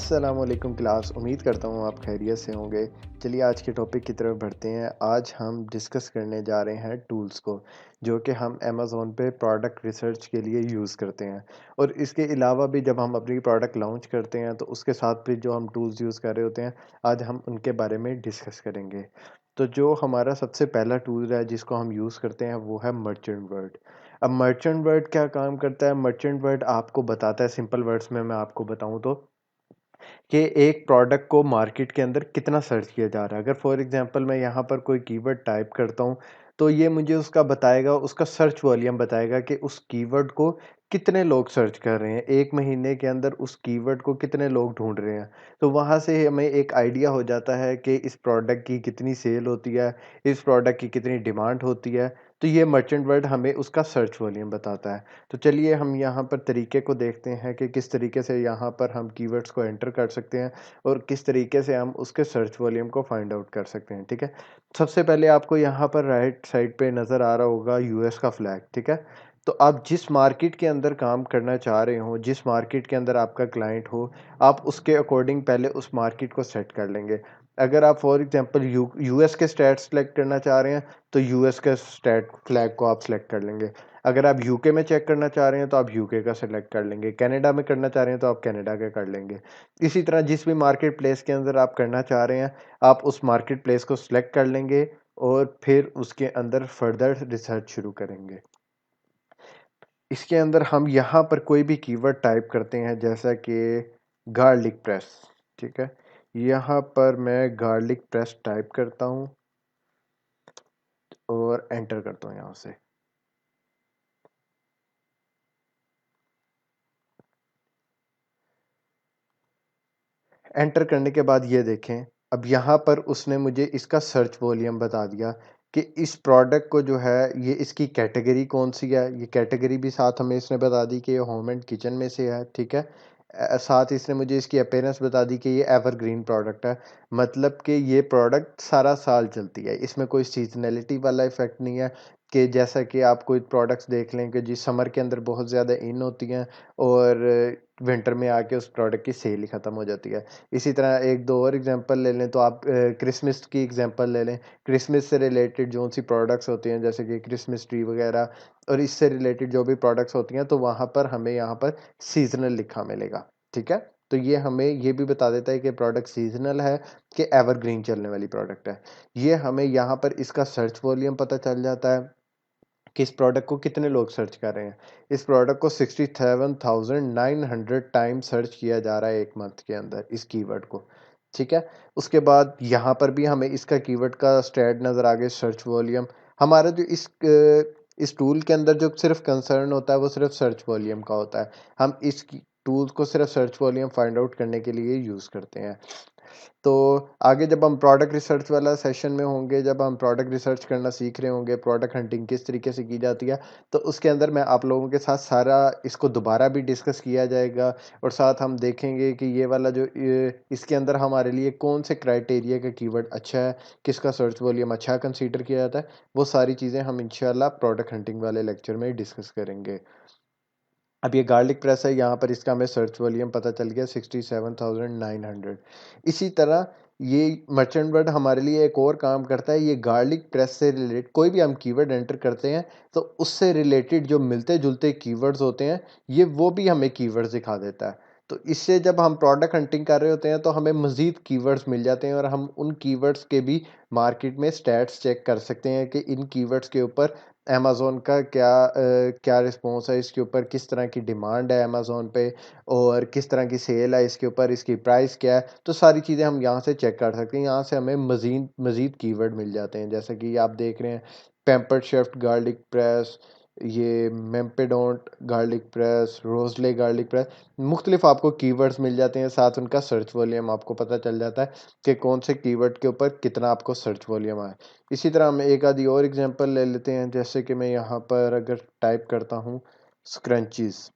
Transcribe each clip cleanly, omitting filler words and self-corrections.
अस्सलामुअलैकुम क्लास। उम्मीद करता हूँ आप खैरियत से होंगे। चलिए आज के टॉपिक की तरफ बढ़ते हैं। आज हम डिस्कस करने जा रहे हैं टूल्स को, जो कि हम अमेज़न पे प्रोडक्ट रिसर्च के लिए यूज़ करते हैं। और इसके अलावा भी जब हम अपनी प्रोडक्ट लॉन्च करते हैं तो उसके साथ भी जो हम टूल्स यूज़ कर रहे होते हैं, आज हम उनके बारे में डिस्कस करेंगे। तो जो हमारा सबसे पहला टूल है जिसको हम यूज़ करते हैं वो है मर्चेंट वर्ड। अब मर्चेंट वर्ड क्या काम करता है? मर्चेंट वर्ड आपको बताता है, सिंपल वर्ड्स में मैं आपको बताऊँ तो, कि एक प्रोडक्ट को मार्केट के अंदर कितना सर्च किया जा रहा है। अगर फॉर एग्जांपल मैं यहाँ पर कोई कीवर्ड टाइप करता हूँ, तो ये मुझे उसका बताएगा, उसका सर्च वॉल्यूम बताएगा कि उस कीवर्ड को कितने लोग सर्च कर रहे हैं। 1 महीने के अंदर उस कीवर्ड को कितने लोग ढूँढ रहे हैं। तो वहाँ से हमें एक आइडिया हो जाता है कि इस प्रोडक्ट की कितनी सेल होती है, इस प्रोडक्ट की कितनी डिमांड होती है। तो ये मर्चेंट वर्ड हमें उसका सर्च वॉल्यूम बताता है। तो चलिए हम यहाँ पर तरीके को देखते हैं कि किस तरीके से यहाँ पर हम कीवर्ड्स को एंटर कर सकते हैं और किस तरीके से हम उसके सर्च वॉल्यूम को फाइंड आउट कर सकते हैं। ठीक है। सबसे पहले आपको यहाँ पर राइट साइड पे नज़र आ रहा होगा यूएस का फ्लैग। ठीक है। तो आप जिस मार्केट के अंदर काम करना चाह रहे हो, जिस मार्केट के अंदर आपका क्लाइंट हो, आप उसके अकॉर्डिंग पहले उस मार्केट को सेट कर लेंगे। अगर आप फॉर एग्जांपल यूएस के स्टेट सेलेक्ट करना चाह रहे हैं, तो यूएस के स्टेट फ्लैग को आप सेलेक्ट कर लेंगे। अगर आप यूके में चेक करना चाह रहे हैं तो आप यूके का सिलेक्ट कर लेंगे। कनाडा में करना चाह रहे हैं तो आप कनाडा का कर लेंगे। इसी तरह जिस भी मार्केट प्लेस के अंदर आप करना चाह रहे हैं, आप उस मार्केट प्लेस को सिलेक्ट कर लेंगे और फिर उसके अंदर फर्दर रिसर्च शुरू करेंगे। इसके अंदर हम यहाँ पर कोई भी कीवर्ड टाइप करते हैं, जैसा कि गार्लिक प्रेस। ठीक है। यहाँ पर मैं गार्लिक प्रेस टाइप करता हूँ और एंटर करता हूँ यहाँ से। एंटर करने के बाद ये देखें, अब यहाँ पर उसने मुझे इसका सर्च वॉल्यूम बता दिया कि इस प्रोडक्ट को जो है, ये इसकी कैटेगरी कौन सी है। ये कैटेगरी भी साथ हमें इसने बता दी कि ये होम एंड किचन में से है। ठीक है। साथ इसने मुझे इसकी अपीयरेंस बता दी कि ये एवरग्रीन प्रोडक्ट है, मतलब कि ये प्रोडक्ट सारा साल चलती है। इसमें कोई सीजनैलिटी वाला इफेक्ट नहीं है कि जैसा कि आप कोई प्रोडक्ट्स देख लें कि जी समर के अंदर बहुत ज़्यादा इन होती हैं और विंटर में आके उस प्रोडक्ट की सेल ही ख़त्म हो जाती है। इसी तरह एक दो और एग्जांपल ले लें तो आप क्रिसमस की एग्जांपल ले लें। क्रिसमस से रिलेटेड जो सी प्रोडक्ट्स होती हैं, जैसे कि क्रिसमस ट्री वगैरह, और इससे रिलेटेड जो भी प्रोडक्ट्स होती हैं, तो वहाँ पर हमें यहाँ पर सीज़नल लिखा मिलेगा। ठीक है। तो ये हमें ये भी बता देता है कि प्रोडक्ट सीज़नल है कि एवरग्रीन चलने वाली प्रोडक्ट है। ये हमें यहाँ पर इसका सर्च वॉल्यूम पता चल जाता है कि इस प्रोडक्ट को कितने लोग सर्च कर रहे हैं। इस प्रोडक्ट को 67,900 टाइम सर्च किया जा रहा है 1 मंथ के अंदर इस कीवर्ड को। ठीक है। उसके बाद यहाँ पर भी हमें इसका कीवर्ड का स्टैट नज़र आ गया, सर्च वॉल्यूम। हमारा जो इस टूल के अंदर जो सिर्फ कंसर्न होता है वो सिर्फ सर्च वॉल्यूम का होता है। हम इस टूल्स को सिर्फ सर्च वॉल्यूम फाइंड आउट करने के लिए यूज़ करते हैं। तो आगे जब हम प्रोडक्ट रिसर्च वाला सेशन में होंगे, जब हम प्रोडक्ट रिसर्च करना सीख रहे होंगे, प्रोडक्ट हंटिंग किस तरीके से की जाती है, तो उसके अंदर मैं आप लोगों के साथ सारा इसको दोबारा भी डिस्कस किया जाएगा और साथ हम देखेंगे कि ये वाला जो इसके अंदर हमारे लिए कौन से क्राइटेरिया का कीवर्ड अच्छा है, किसका सर्च वॉल्यूम अच्छा कंसीडर किया जाता है, वो सारी चीज़ें हम इंशाल्लाह प्रोडक्ट हंटिंग वाले लेक्चर में डिस्कस करेंगे। अब ये गार्लिक प्रेस है, यहाँ पर इसका हमें सर्च वॉल्यूम पता चल गया 67,900। इसी तरह ये मर्चेंट वर्ड हमारे लिए एक और काम करता है। ये गार्लिक प्रेस से रिलेटेड कोई भी हम कीवर्ड एंटर करते हैं, तो उससे रिलेटेड जो मिलते-जुलते कीवर्ड्स होते हैं, ये वो भी हमें कीवर्ड्स दिखा देता है। तो इससे जब हम प्रोडक्ट हंटिंग कर रहे होते हैं, तो हमें मज़ीद कीवर्ड्स मिल जाते हैं और हम उन कीवर्ड्स के भी मार्केट में स्टैट्स चेक कर सकते हैं कि इन कीवर्ड्स के ऊपर अमेज़न का क्या रिस्पॉन्स है, इसके ऊपर किस तरह की डिमांड है अमेज़न पे और किस तरह की सेल है इसके ऊपर, इसकी प्राइस क्या है। तो सारी चीज़ें हम यहाँ से चेक कर सकते हैं। यहाँ से हमें मज़ीद कीवर्ड मिल जाते हैं, जैसे कि आप देख रहे हैं पैम्पर्ड शेफ गार्लिक प्रेस, ये मेम्पेडोंट गार्लिक प्रेस, रोज़ले गार्लिक प्रेस। मुख्तलिफ आपको कीवर्ड्स मिल जाते हैं, साथ उनका सर्च वॉल्यूम आपको पता चल जाता है कि कौन से कीवर्ड के ऊपर कितना आपको सर्च वॉल्यूम आया। इसी तरह हम एक आधी और एग्जांपल ले लेते हैं, जैसे कि मैं यहाँ पर अगर टाइप करता हूँ स्क्रंचीज़,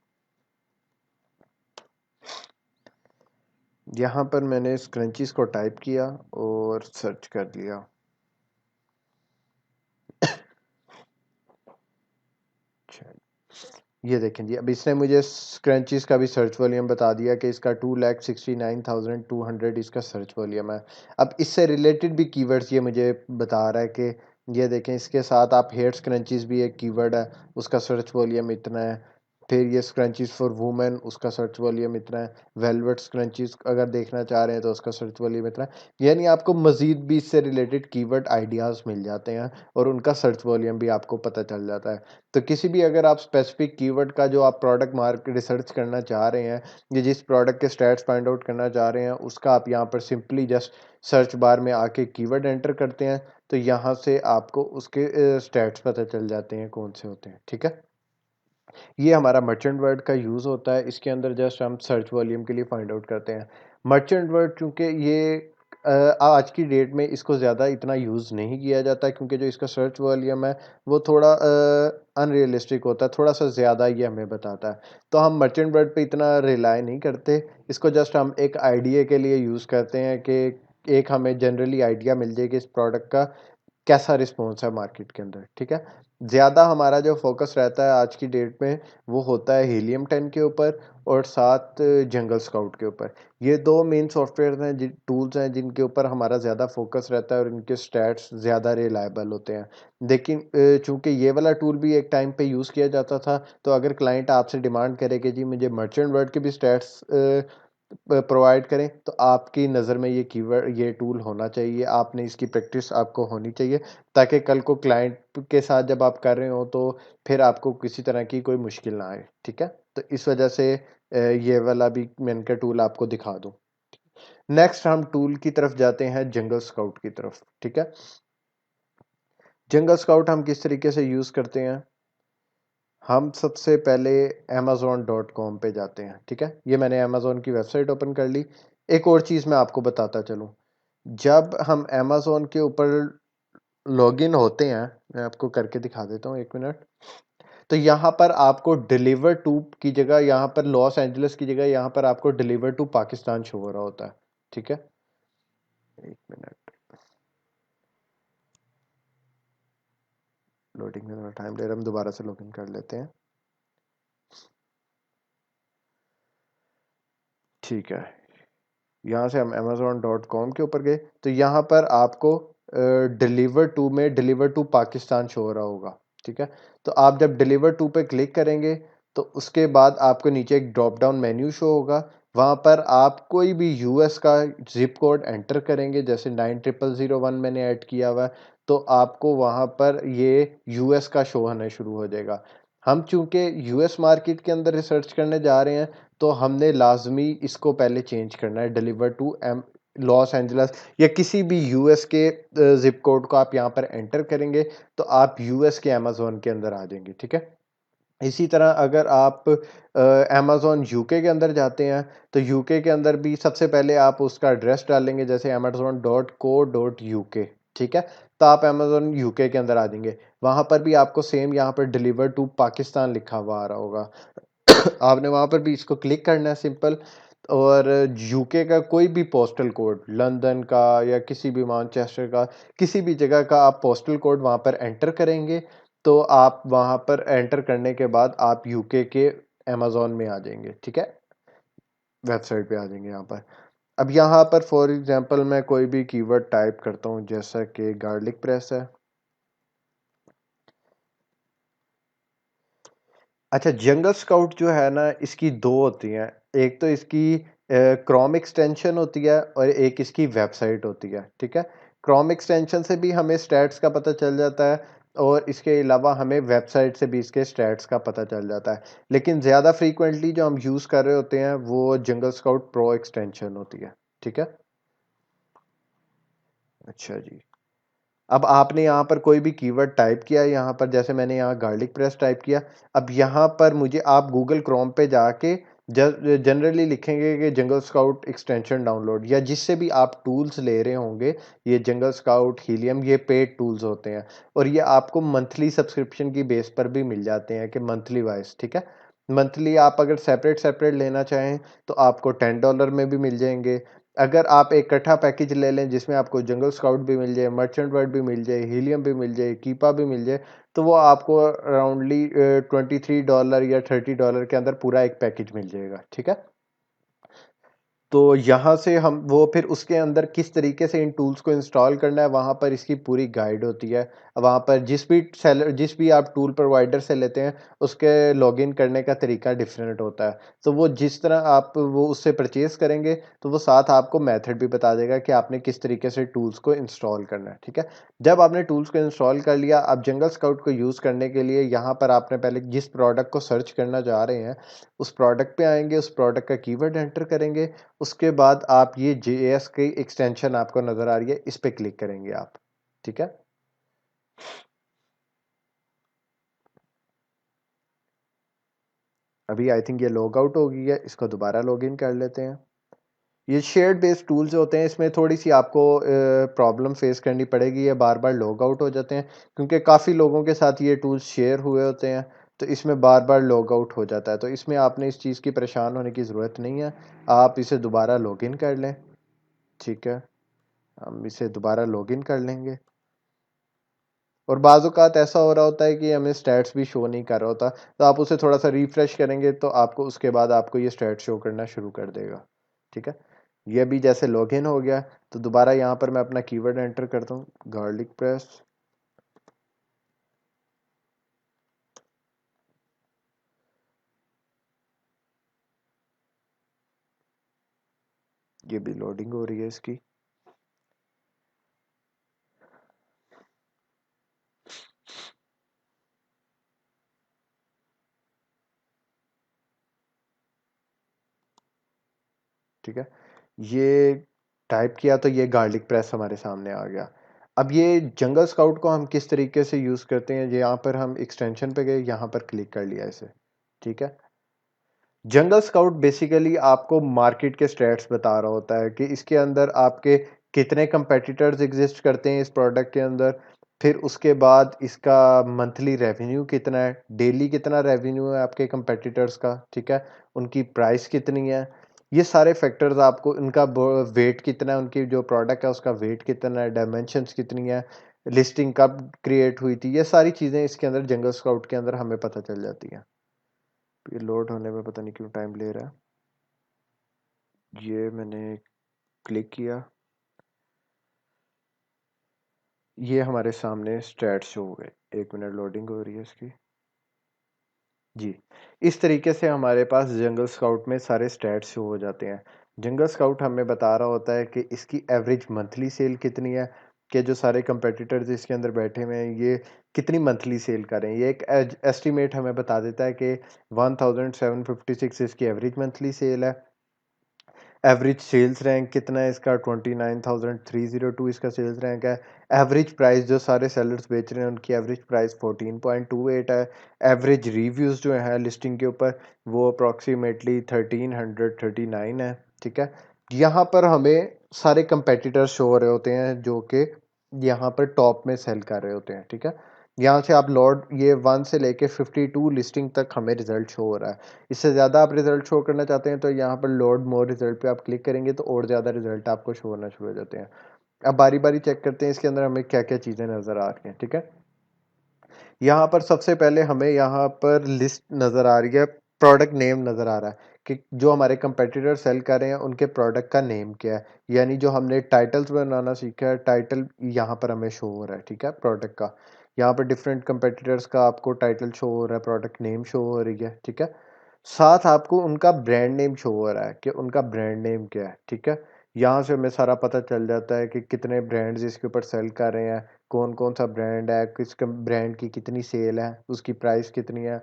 यहाँ पर मैंने स्क्रंचीज़ को टाइप किया और सर्च कर लिया। अच्छा, ये देखें जी, अब इसने मुझे स्क्रंचीज़ का भी सर्च वॉल्यूम बता दिया कि इसका 2,69,200 इसका सर्च वॉल्यूम है। अब इससे रिलेटेड भी कीवर्ड्स ये मुझे बता रहा है कि ये देखें, इसके साथ आप हेयर स्क्रंचीज़ भी एक कीवर्ड है, उसका सर्च वॉल्यूम इतना है। फिर ये स्क्रंचीज़ फॉर वुमेन, उसका सर्च वॉल्यूम इतना है। वेलवेट स्क्रंचीज़ अगर देखना चाह रहे हैं तो उसका सर्च वॉल्यूम इतना है। यानी आपको मज़ीद भी इससे रिलेटेड कीवर्ड आइडियाज़ मिल जाते हैं और उनका सर्च वॉल्यूम भी आपको पता चल जाता है। तो किसी भी अगर आप स्पेसिफिक कीवर्ड का जो आप प्रोडक्ट मार्केट रिसर्च करना चाह रहे हैं या जिस प्रोडक्ट के स्टैट्स फाइंड आउट करना चाह रहे हैं, उसका आप यहाँ पर सिंपली जस्ट सर्च बार में आके कीवर्ड एंटर करते हैं, तो यहाँ से आपको उसके स्टैट्स पता चल जाते हैं कौन से होते हैं। ठीक है, ये हमारा मर्चेंट वर्ड का यूज़ होता है। इसके अंदर जस्ट हम सर्च वॉल्यूम के लिए फाइंड आउट करते हैं। मर्चेंट वर्ड चूँकि ये आज की डेट में इसको ज़्यादा इतना यूज़ नहीं किया जाता क्योंकि जो इसका सर्च वॉल्यूम है वो थोड़ा अनरियलिस्टिक होता है, थोड़ा-सा ज़्यादा ये हमें बताता है। तो हम मर्चेंट वर्ड पे इतना रिलाय नहीं करते, इसको जस्ट हम एक आइडिया के लिए यूज़ करते हैं कि एक हमें जनरली आइडिया मिल जाए कि इस प्रोडक्ट का कैसा रिस्पॉन्स है मार्केट के अंदर। ठीक है, ज़्यादा हमारा जो फोकस रहता है आज की डेट में वो होता है हीलियम 10 के ऊपर और साथ जंगल स्काउट के ऊपर। ये दो मेन सॉफ्टवेयर हैं, जिन टूल्स हैं जिनके ऊपर हमारा ज़्यादा फोकस रहता है और इनके स्टैट्स ज़्यादा रिलायबल होते हैं। लेकिन चूंकि ये वाला टूल भी एक टाइम पे यूज़ किया जाता था, तो अगर क्लाइंट आपसे डिमांड करे कि जी मुझे मर्चेंट वर्ड के भी स्टैट्स प्रोवाइड करें, तो आपकी नज़र में ये कीवर्ड ये टूल होना चाहिए, आपने इसकी प्रैक्टिस आपको होनी चाहिए, ताकि कल को क्लाइंट के साथ जब आप कर रहे हो तो फिर आपको किसी तरह की कोई मुश्किल ना आए। ठीक है, तो इस वजह से ये वाला भी मैं इनका टूल आपको दिखा दूं। नेक्स्ट हम टूल की तरफ जाते हैं, जंगल स्काउट की तरफ। ठीक है, जंगल स्काउट हम किस तरीके से यूज़ करते हैं, हम सबसे पहले amazon.com पे जाते हैं। ठीक है, ये मैंने अमेज़न की वेबसाइट ओपन कर ली। एक और चीज़ मैं आपको बताता चलूँ, जब हम अमेज़न के ऊपर लॉगिन होते हैं, मैं आपको करके दिखा देता हूँ 1 मिनट। तो यहाँ पर आपको डिलीवर टू की जगह, यहाँ पर लॉस एंजलिस की जगह यहाँ पर आपको डिलीवर टू पाकिस्तान शो हो रहा होता है। ठीक है, 1 मिनट, लोडिंग में थोड़ा टाइम ले रहा है, हम दोबारा से लॉगिन कर लेते हैं। ठीक है, यहाँ से हम amazon.com के ऊपर गए, तो यहाँ पर आपको डिलीवर टू में डिलीवर टू पाकिस्तान शो हो रहा होगा। ठीक है, तो आप जब डिलीवर टू पे क्लिक करेंगे तो उसके बाद आपको नीचे एक ड्रॉप डाउन मेन्यू शो होगा, वहाँ पर आप कोई भी यूएस का जिप कोड एंटर करेंगे, जैसे 90001 मैंने ऐड किया हुआ है, तो आपको वहाँ पर ये यूएस का शो होना शुरू हो जाएगा। हम चूंकि यूएस मार्केट के अंदर रिसर्च करने जा रहे हैं, तो हमने लाजमी इसको पहले चेंज करना है, deliver to M Los Angeles या किसी भी यूएस के जिप कोड को आप यहाँ पर एंटर करेंगे तो आप यूएस के अमेज़न के अंदर आ जाएंगे। ठीक है, इसी तरह अगर आप अमेज़न यूके के अंदर जाते हैं, तो यूके के अंदर भी सबसे पहले आप उसका एड्रेस डालेंगे, जैसे amazon.co.uk। ठीक है, तो आप अमेज़न यूके के अंदर आ जाएंगे, वहाँ पर भी आपको सेम यहाँ पर डिलीवर टू पाकिस्तान लिखा हुआ आ रहा होगा। आपने वहाँ पर भी इसको क्लिक करना है सिंपल, और यूके का कोई भी पोस्टल कोड, लंदन का या किसी भी मैनचेस्टर का, किसी भी जगह का आप पोस्टल कोड वहाँ पर एंटर करेंगे, तो आप वहाँ पर एंटर करने के बाद आप यूके के अमेज़न में आ जाएंगे। ठीक है, वेबसाइट पे आ जाएंगे यहाँ पर। अब यहाँ पर फॉर एग्जांपल मैं कोई भी कीवर्ड टाइप करता हूँ, जैसा कि गार्लिक प्रेस है। अच्छा, जंगल स्काउट जो है ना, इसकी दो होती हैं, एक तो इसकी क्रोम एक्सटेंशन होती है और एक इसकी वेबसाइट होती है। ठीक है, क्रोम एक्सटेंशन से भी हमें स्टैट्स का पता चल जाता है और इसके अलावा हमें वेबसाइट से भी इसके स्टैट्स का पता चल जाता है, लेकिन ज़्यादा फ्रीक्वेंटली जो हम यूज़ कर रहे होते हैं वो जंगल स्काउट प्रो एक्सटेंशन होती है। ठीक है, अच्छा जी, अब आपने यहाँ पर कोई भी कीवर्ड टाइप किया, यहाँ पर जैसे मैंने यहाँ गार्लिक प्रेस टाइप किया। अब यहाँ पर मुझे आप गूगल क्रोम पे जाके जनरली लिखेंगे कि जंगल स्काउट एक्सटेंशन डाउनलोड, या जिससे भी आप टूल्स ले रहे होंगे, ये जंगल स्काउट, हीलियम, ये पेड टूल्स होते हैं और ये आपको मंथली सब्सक्रिप्शन की बेस पर भी मिल जाते हैं कि मंथली वाइज। ठीक है, मंथली आप अगर सेपरेट सेपरेट लेना चाहें तो आपको $10 में भी मिल जाएंगे, अगर आप एक इकट्ठा पैकेज ले लें जिसमें आपको जंगल स्काउट भी मिल जाए, मर्चेंट वर्ड भी मिल जाए, हीलियम भी मिल जाए, कीपा भी मिल जाए, तो वो आपको अराउंडली $23 या $30 के अंदर पूरा एक पैकेज मिल जाएगा, ठीक है। तो यहाँ से हम वो फिर उसके अंदर किस तरीके से इन टूल्स को इंस्टॉल करना है, वहाँ पर इसकी पूरी गाइड होती है। वहाँ पर जिस भी आप टूल प्रोवाइडर से लेते हैं, उसके लॉगिन करने का तरीका डिफरेंट होता है। तो वो जिस तरह आप वो उससे परचेज़ करेंगे, तो वो साथ आपको मेथड भी बता देगा कि आपने किस तरीके से टूल्स को इंस्टॉल करना है, ठीक है। जब आपने टूल्स को इंस्टॉल कर लिया, अब जंगल स्काउट को यूज़ करने के लिए यहाँ पर आपने पहले जिस प्रोडक्ट को सर्च करना चाह रहे हैं, उस प्रोडक्ट पे आएँगे, उस प्रोडक्ट का कीवर्ड एंटर करेंगे। उसके बाद आप ये जेएस की एक्सटेंशन आपको नज़र आ रही है, इस पे क्लिक करेंगे आप, ठीक है। अभी आई थिंक ये लॉग आउट हो गई है, इसको दोबारा लॉगिन कर लेते हैं। ये शेयर्ड बेस्ड टूल्स होते हैं, इसमें थोड़ी-सी आपको प्रॉब्लम फेस करनी पड़ेगी, ये बार-बार लॉग आउट हो जाते हैं, क्योंकि काफ़ी लोगों के साथ ये टूल्स शेयर हुए होते हैं, तो इसमें बार-बार लॉग आउट हो जाता है। तो इसमें आपने इस चीज़ की परेशान होने की ज़रूरत नहीं है, आप इसे दोबारा लॉगिन कर लें, ठीक है। हम इसे दोबारा लॉगिन कर लेंगे। और बाज़ औक़ात ऐसा हो रहा होता है कि हमें स्टैट्स भी शो नहीं कर रहा होता, तो आप उसे थोड़ा-सा रिफ्रेश करेंगे तो आपको उसके बाद आपको ये स्टैट शो करना शुरू कर देगा, ठीक है? ये भी जैसे लॉगिन हो गया, तो दोबारा यहाँ पर मैं अपना कीवर्ड एंटर करता हूँ, गार्लिक प्रेस। ये भी लोडिंग हो रही है इसकी। ठीक है, ये टाइप किया तो ये गार्लिक प्रेस हमारे सामने आ गया। अब ये जंगल स्काउट को हम किस तरीके से यूज़ करते हैं, यहाँ पर हम एक्सटेंशन पे गए, यहाँ पर क्लिक कर लिया इसे, ठीक है। जंगल स्काउट बेसिकली आपको मार्केट के स्टैट्स बता रहा होता है कि इसके अंदर आपके कितने कंपेटिटर्स एग्जिस्ट करते हैं इस प्रोडक्ट के अंदर, फिर उसके बाद इसका मंथली रेवेन्यू कितना है, डेली कितना रेवेन्यू है आपके कंपेटिटर्स का, ठीक है, उनकी प्राइस कितनी है, ये सारे फैक्टर्स आपको, उनका वेट कितना है, उनकी जो प्रोडक्ट है उसका वेट कितना है, डायमेंशंस कितनी है, लिस्टिंग कब क्रिएट हुई थी, ये सारी चीज़ें इसके अंदर जंगल स्काउट के अंदर हमें पता चल जाती हैं। ये लोड होने में पता नहीं क्यों टाइम ले रहा है। ये मैंने क्लिक किया, ये हमारे सामने स्टैट्स शो हो गए। 1 मिनट लोडिंग हो रही है इसकी। जी, इस तरीके से हमारे पास जंगल स्काउट में सारे स्टैट्स शो हो जाते हैं। जंगल स्काउट हमें बता रहा होता है कि इसकी एवरेज मंथली सेल कितनी है, कि जो सारे कंपेटिटर्स इसके अंदर बैठे हुए हैं, ये कितनी मंथली सेल कर रहे हैं। ये एक एस्टिमेट हमें बता देता है कि 1756 इसकी एवरेज मंथली सेल है। एवरेज सेल्स रैंक कितना है इसका, 29,302 इसका सेल्स रैंक है। एवरेज प्राइस जो सारे सेलर्स बेच रहे हैं उनकी एवरेज प्राइस 14.28 है। एवरेज रिव्यूज़ जो है लिस्टिंग के ऊपर वो अप्रॉक्सीमेटली 1339 है, ठीक है। यहाँ पर हमें सारे कंपेटिटर्स शो हो रहे होते हैं जो कि यहाँ पर टॉप में सेल कर रहे होते हैं, ठीक है। यहाँ से आप लॉट ये 1 से लेके 52 लिस्टिंग तक हमें रिजल्ट शो हो रहा है। इससे ज़्यादा आप रिजल्ट शो करना चाहते हैं तो यहाँ पर लोड मोर रिजल्ट पे आप क्लिक करेंगे तो और ज़्यादा रिजल्ट आपको शो होना शुरू हो जाते हैं। अब बारी-बारी चेक करते हैं इसके अंदर हमें क्या-क्या चीज़ें नज़र आ रही हैं, ठीक है? यहाँ पर सबसे पहले हमें यहाँ पर लिस्ट नज़र आ रही है, प्रोडक्ट नेम नज़र आ रहा है कि जो हमारे कंपेटिटर सेल कर रहे हैं उनके प्रोडक्ट का नेम क्या है। यानी जो हमने टाइटल्स बनाना सीखा है, टाइटल यहाँ पर हमें शो हो रहा है, ठीक है, प्रोडक्ट का। यहाँ पर डिफरेंट कंपेटिटर्स का आपको टाइटल शो हो रहा है, प्रोडक्ट नेम शो हो रही है, ठीक है। साथ आपको उनका ब्रांड नेम शो हो रहा है कि उनका ब्रांड नेम क्या है, ठीक है। यहाँ से हमें सारा पता चल जाता है कि कितने ब्रांड्स इसके ऊपर सेल कर रहे हैं, कौन-कौन सा ब्रांड है, किस ब्रांड की कितनी सेल है, उसकी प्राइस कितनी है।